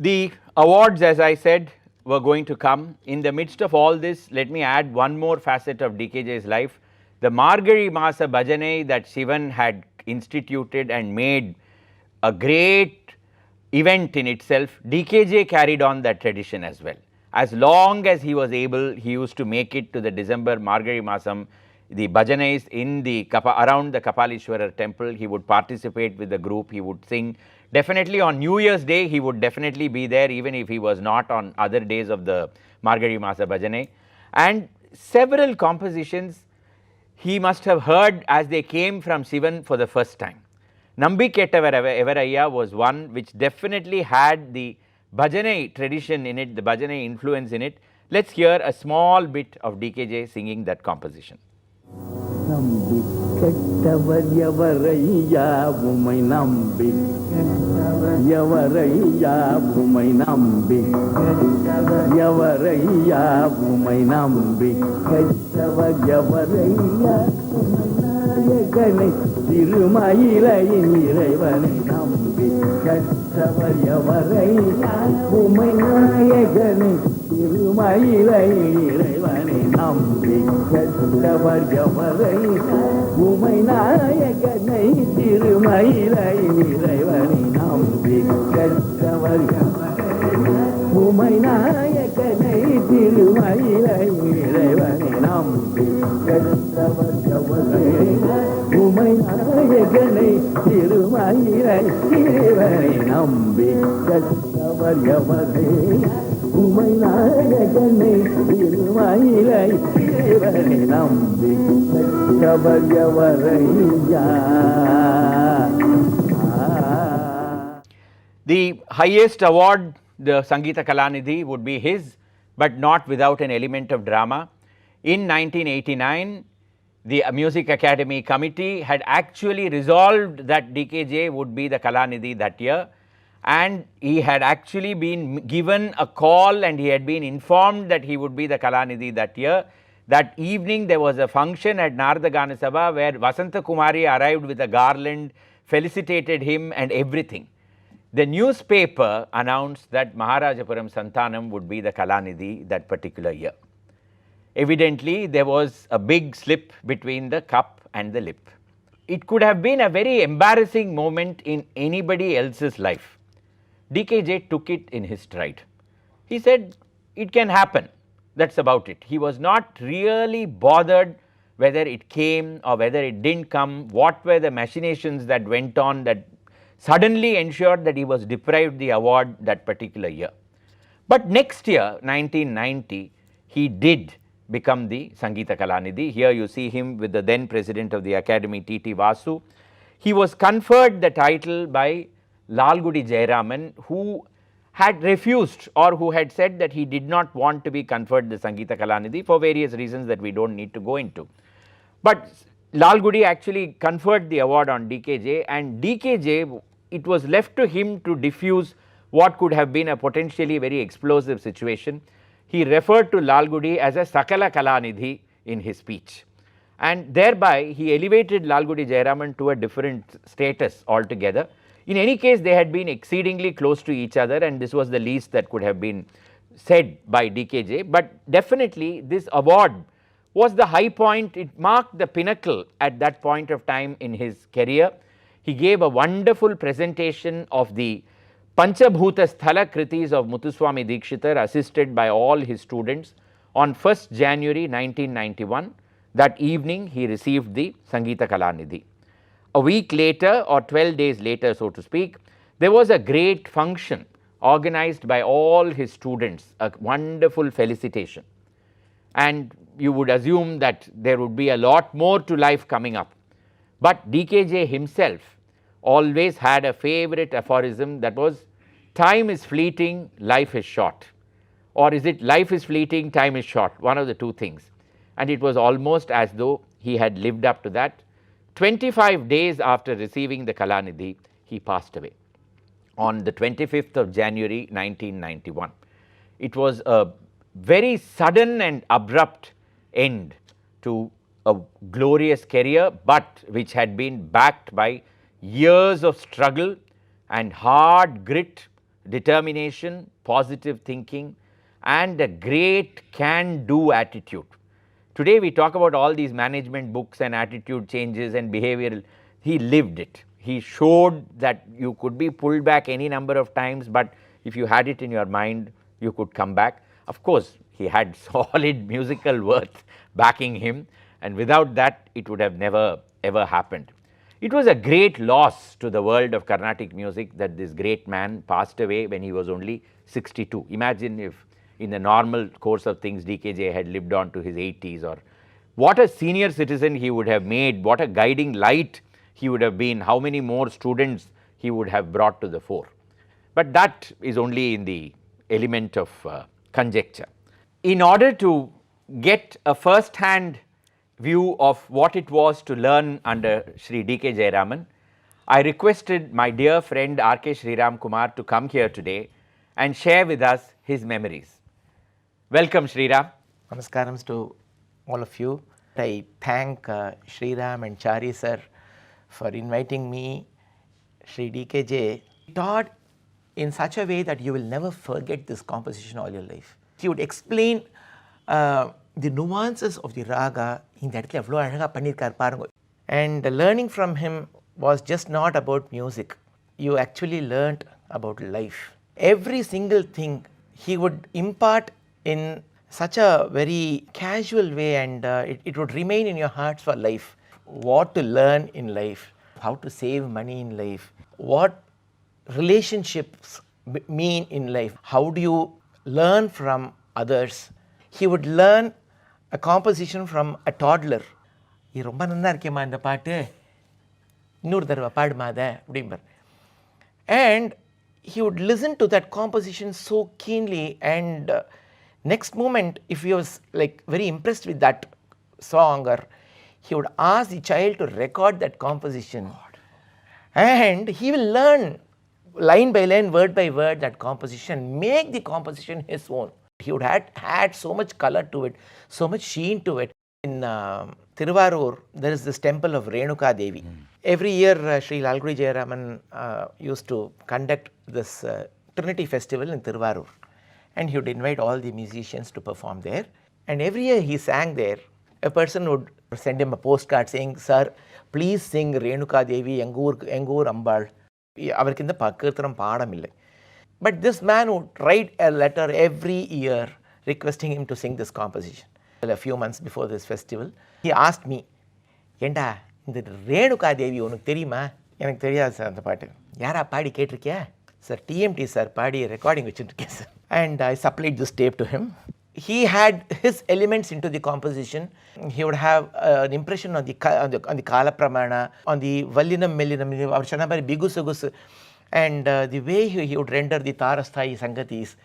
B: The awards, as I said, were going to come. In the midst of all this, let me add one more facet of DKJ's life. The Margari Masa Bhajane that Shivan had instituted and made a great event in itself, DKJ carried on that tradition as well. As long as he was able, he used to make it to the December Margari Masam, the bhajanes in the around the Kapalishwara temple. He would participate with the group, he would sing. Definitely on New Year's Day, he would definitely be there, even if he was not on other days of the Margari Masa Bhajane. And several compositions he must have heard as they came from Shivan for the first time. Nambi Kettavara Everaya was one which definitely had the Bhajane tradition in it, the Bhajane influence in it. Let's hear a small bit of DKJ singing that composition.
G: நம்பி கெட்டவர் எவரையா உமை நம்பி எவரையா உமை நம்பி எவரையா உமை நம்பி கெட்டவர் எவரையா நாயகனை திருமயிலையின் இறைவனை நம்பி கெட்டவர் எவரையா உமை நாயகனை திருமயிலையின் இறைவனை நம்பி கெட்டவர் எவரை உமை நாயகனை திருமயிலையின் இறைவனை நம்பி கெட்டவர் உமை நாயகனை திருமயிலையின் இறைவனை நம்பி கெட்டவர் எவரை உமை நாயகனை திருமயிலை இறைவனை நம்பி கெட்டவர் எவரை உமை நாயகனை திருமயிலை இறைவனை நம்பி கெட்டவர் எவரையா.
B: The highest award, the Sangita Kalanidhi, would be his, but not without an element of drama. In 1989, the Music Academy Committee had actually resolved that DKJ would be the Kalanidhi that year, and he had actually been given a call and he had been informed that he would be the Kalanidhi that year. That evening there was a function at Narada Gana Sabha where Vasanta Kumari arrived with a garland, felicitated him and everything. The newspaper announced that Maharajapuram Santanam would be the Kalanidhi that particular year. Evidently, there was a big slip between the cup and the lip. It could have been a very embarrassing moment in anybody else's life. DKJ took it in his stride. He said, it can happen, that's about it. He was not really bothered whether it came or whether it didn't come, what were the machinations that went on that suddenly ensured that he was deprived the award that particular year. But next year, 1990, he did become the Sangita Kalanidhi. Here you see him with the then president of the Academy, T.T. Vasu. He was conferred the title by Lalgudi Jayaraman, who had refused or who had said that he did not want to be conferred the Sangita Kalanidhi for various reasons that we don't need to go into. But Lalgudi actually conferred the award on DKJ, and DKJ, it was left to him to diffuse what could have been a potentially very explosive situation. He referred to Lalgudi as a Sakala Kalanidhi in his speech, and thereby he elevated Lalgudi Jayaraman to a different status altogether. In any case, they had been exceedingly close to each other, and this was the least that could have been said by DKJ. But definitely this award was the high point. It marked the pinnacle at that point of time in his career. He gave a wonderful presentation of the Panchabhuta Sthala Kritis of Muthuswami Dikshitar, assisted by all his students, on 1st January 1991. That evening he received the Sangita Kalanidhi. A week later, or 12 days later, so to speak, there was a great function organized by all his students, a wonderful felicitation. And you would assume that there would be a lot more to life coming up. But DKJ himself always had a favorite aphorism, that was, time is fleeting, life is short. Or is it life is fleeting, time is short, one of the two things. And it was almost as though he had lived up to that. 25 days after receiving the Kalanidhi, he passed away on the 25th of January 1991. It was a very sudden and abrupt end to a glorious career, but which had been backed by years of struggle and hard grit, determination, positive thinking, and a great can-do attitude. Today we talk about all these management books and attitude changes and behavioral. He lived it. He showed that you could be pulled back any number of times, but if you had it in your mind, you could come back. Of course, he had solid musical worth backing him, and without that, it would have never ever happened. It was a great loss to the world of Carnatic music that this great man passed away when he was only 62. Imagine if in the normal course of things DKJ had lived on to his 80s, or what a senior citizen he would have made, what a guiding light he would have been, how many more students he would have brought to the fore. But that is only in the element of conjecture. In order to get a first hand view of what it was to learn under Sri D.K. Jayaraman, I requested my dear friend R.K. Sriram Kumar to come here today and share with us his memories. Welcome, Sriram.
I: Namaskarams to all of you. I thank Sriram and Chari sir for inviting me. Sri DKJ taught in such a way that you will never forget this composition all your life. He would explain the nuances of the raga in that. And learning from him was just not about music. You actually learnt about life. Every single thing he would impart in such a very casual way, and it would remain in your hearts for life. What to learn in life, how to save money in life, what relationships mean in life, how do you learn from others. He would learn a composition from a toddler. இது ரொம்ப நல்லா இருக்கேம்மா இந்த பாட்டு, இன்னொரு தடவை பாடுமா அதை அப்படிம்பார். And he would listen to that composition so keenly, and next moment if he was like very impressed with that song, or he would ask the child to record that composition, and he will learn line by line, word by word that composition, make the composition his own. He would add so much color to it, so much sheen to it. In Thiruvarur, there is this temple of Renuka Devi. Every year Sri Lalgudi Jayaraman used to conduct this Trinity festival in Thiruvarur, and he would invite all the musicians to perform there. And every year he sang there. A person would send him a postcard saying, "Sir, please sing Renuka Devi, Engur Ambal." Avarkinda Pakirtharam Padamille. But this man would write a letter every year requesting him to sing this composition. A few months before this festival, he asked me, "Yenda, இந்த ரேணுகா தேவி உனக்கு தெரியுமா?" எனக்கு தெரியாது sir அந்த பாட்டு. யாரா பாடி கேட்டிருக்கியா? Sir TMT sir பாடி recording வச்சுருக்கேன் sir. And I supplied this tape to him. He had his elements into the composition. He would have an impression on the Kala Pramana, on the Vallinam Mellinam, அவர் சொன்ன மாதிரி பிகுசுகுசு, And the way he would render the Tarasthai Sangatis,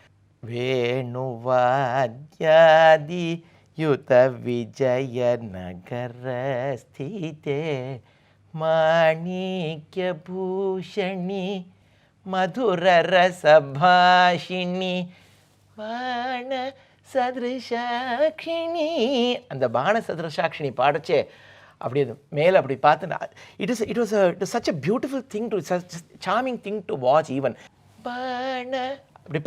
I: Venuvadyadi Yuta Vijaya Nagara Sthite Manikya Bhushani Madhura Rasabhashini Bana Sadrishakshini. And the Bana Sadrishakshini பாடச்சே அப்படி மேலே அப்படி பார்த்து it was such a beautiful thing to, such a charming thing to watch even. Bana அப்படி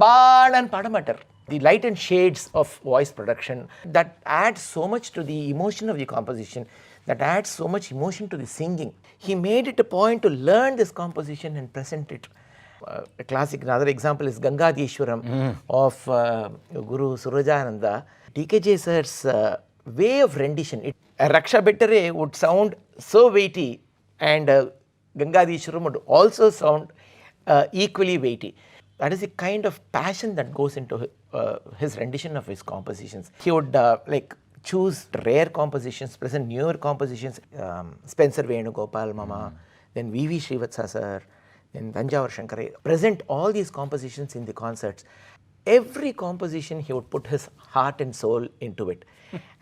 I: பாடன்னு பாட மாட்டார். The light and shades of voice production that adds so much to the emotion of the composition, that adds so much emotion to the singing. He made it a point to learn this composition and present it. A classic, another example is Gangadishwaram of Guru Surajananda. DKJ sir's way of rendition, Raksha Bettere would sound so weighty, and Gangadishwaram would also sound equally weighty. That is the kind of passion that goes into his rendition of his compositions. He would choose rare compositions, present newer compositions, Spencer Venugopal Mama, then V.V. Srivatsa sir, then Thanjavur Shankare, present all these compositions in the concerts. Every composition he would put his heart and soul into it.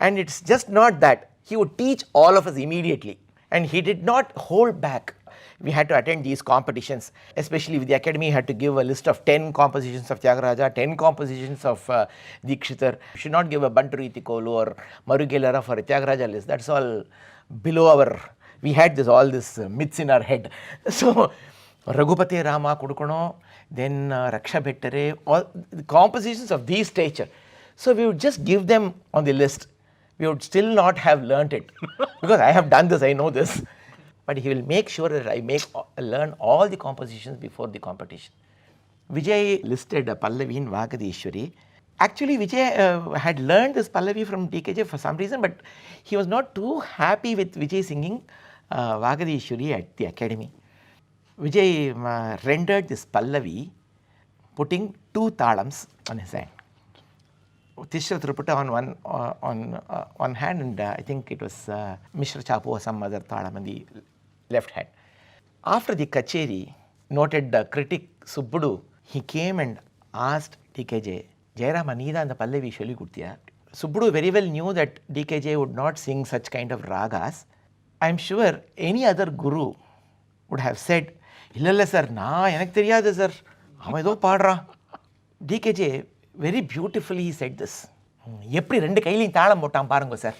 I: And it's just not that. He would teach all of us immediately, and he did not hold back. We had to attend these competitions, especially with the academy had to give a list of 10 compositions of Tyagaraja, 10 compositions of Dikshitar. You should not give a Banturiti Kolu or Marugelara for a Tyagaraja list. That's all below our, we had all this myths in our head. So Raghupati Rama Kudukono, then Raksha Bettere, all the compositions of these stature. So we would just give them on the list. We would still not have learnt it because I have done this, I know this. But he will make sure that I learn all the compositions before the competition. Vijay listed Pallavi in Vagadishwari. Actually, Vijay had learned this Pallavi from DKJ for some reason, but he was not too happy with Vijay singing Vagadishwari at the academy. Vijay rendered this Pallavi putting 2 talams on his hand. Tishra Triputta on one hand, and I think it was Mishra Chapu or some other talam on the left hand. After the Kacheri, noted critic Subbudu, he came and asked DKJ, Jayaraman, Nida and the Pallavi Sholi Guttiya. Subbudu very well knew that DKJ would not sing such kind of ragas. I am sure any other guru would have said, Illalla sir, na, enak theriyadhu sir, avan edho paadra. DKJ very beautifully he said this. Eppadi rendu kaiyilum taalam pottan paarenga sir.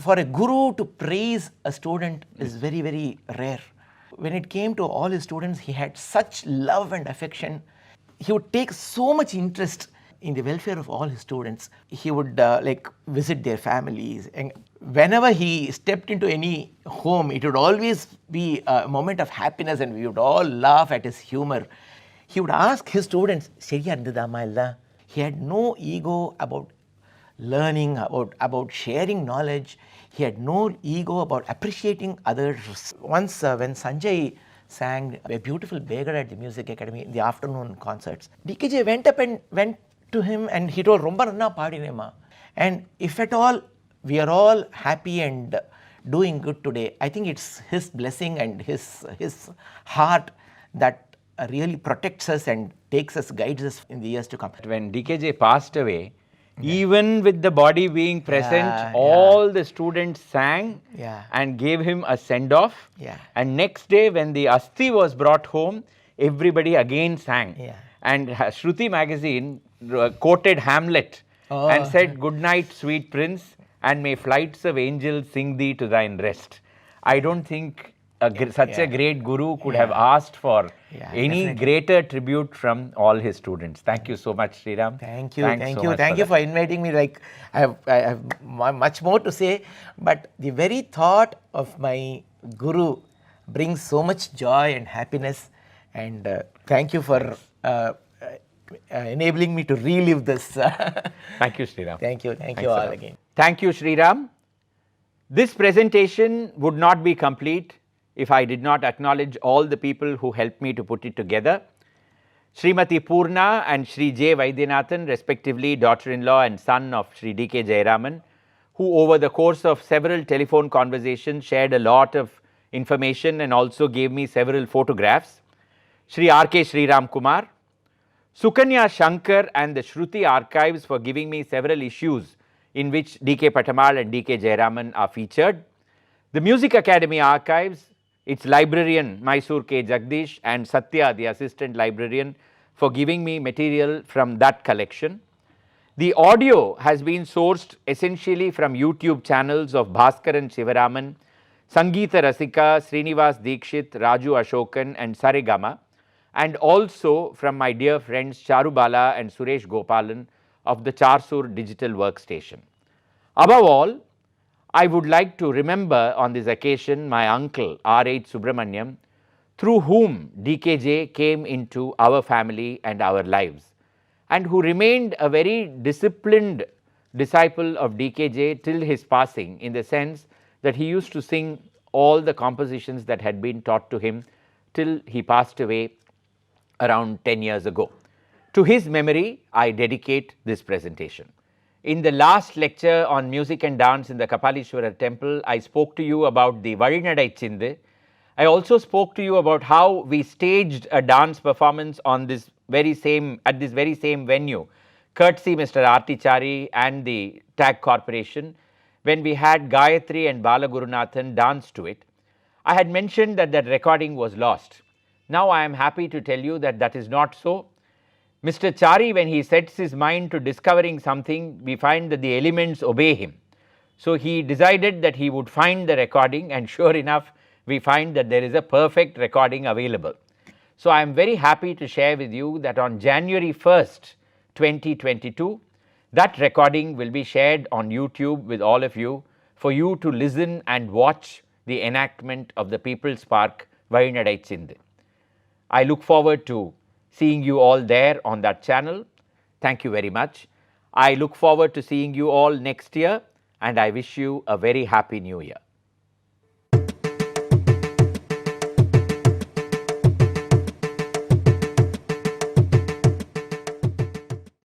I: For a guru to praise a student is very, very rare. When it came to all his students, he had such love and affection. He would take so much interest in the welfare of all his students. He would visit their families, and whenever he stepped into any home, it would always be a moment of happiness, and we would all laugh at his humor. He would ask his students, "Seriya irundhudama illa?" He had no ego about learning, about sharing knowledge. He had no ego about appreciating others. Once when Sanjay sang a beautiful beggar at the Music Academy in the afternoon concerts, DKJ went up and went to him and he told, Romba nanna paadinema. And if at all we are all happy and doing good today, I think it's his blessing and his heart that really protects us and takes us, guides us in the years to come.
B: When DKJ passed away, even with the body being present, all the students sang and gave him a send-off. And next day when the Asti was brought home, everybody again sang. And Shruti magazine quoted Hamlet and said, "Good night, sweet prince, and may flights of angels sing thee to thine rest." I don't think such a great guru could have asked for any greater tribute from all his students. Thank you so much, Sriram.
I: Thank you for inviting me. Like I have much more to say, but the very thought of my guru brings so much joy and happiness, and thank you for enabling me to relive this.
B: Thank you, Sriram.
I: Thank you all again.
B: Thank you, Sriram. This presentation would not be complete if I did not acknowledge all the people who helped me to put it together. Srimati Purna and Sri J. Vaidyanathan, respectively daughter-in-law and son of Sri D.K. Jayaraman, who over the course of several telephone conversations shared a lot of information and also gave me several photographs. Shri R.K. Sriram Kumar, Sukanya Shankar and the Shruti archives for giving me several issues in which D.K. Patamal and D.K. Jayaraman are featured, the Music Academy archives, its librarian Mysore K. Jagdish and Satya, the assistant librarian, for giving me material from that collection. The audio has been sourced essentially from YouTube channels of Bhaskaran Shivaraman, Sangita Rasika, Srinivas Dikshit, Raju Ashokan and Saregama, and also from my dear friends Charubala and Suresh Gopalan of the Charsur Digital Workstation. Above all, I would like to remember on this occasion my uncle R.H. Subramaniam, through whom DKJ came into our family and our lives, and who remained a very disciplined disciple of DKJ till his passing, in the sense that he used to sing all the compositions that had been taught to him till he passed away around 10 years ago. To his memory, I dedicate this presentation. In the last lecture on music and dance in the Kapalishwara temple, I spoke to you about the Varinadai Chinde. I also spoke to you about how we staged a dance performance on this very same venue, courtesy Mr. Arti Chari and the TAG Corporation, when we had Gayatri and Bala Gurunathan dance to it. I had mentioned that that recording was lost. Now I am happy to tell you that that is not so. Mr. Chari, when he sets his mind to discovering something, we find that the elements obey him. So he decided that he would find the recording, and sure enough, we find that there is a perfect recording available. So I am very happy to share with you that on January 1st, 2022, that recording will be shared on YouTube with all of you for you to listen and watch the enactment of the People's Park Varinadai Chinde. I look forward to seeing you all there on that channel. Thank you very much. I look forward to seeing you all next year, and I wish you a very happy new year.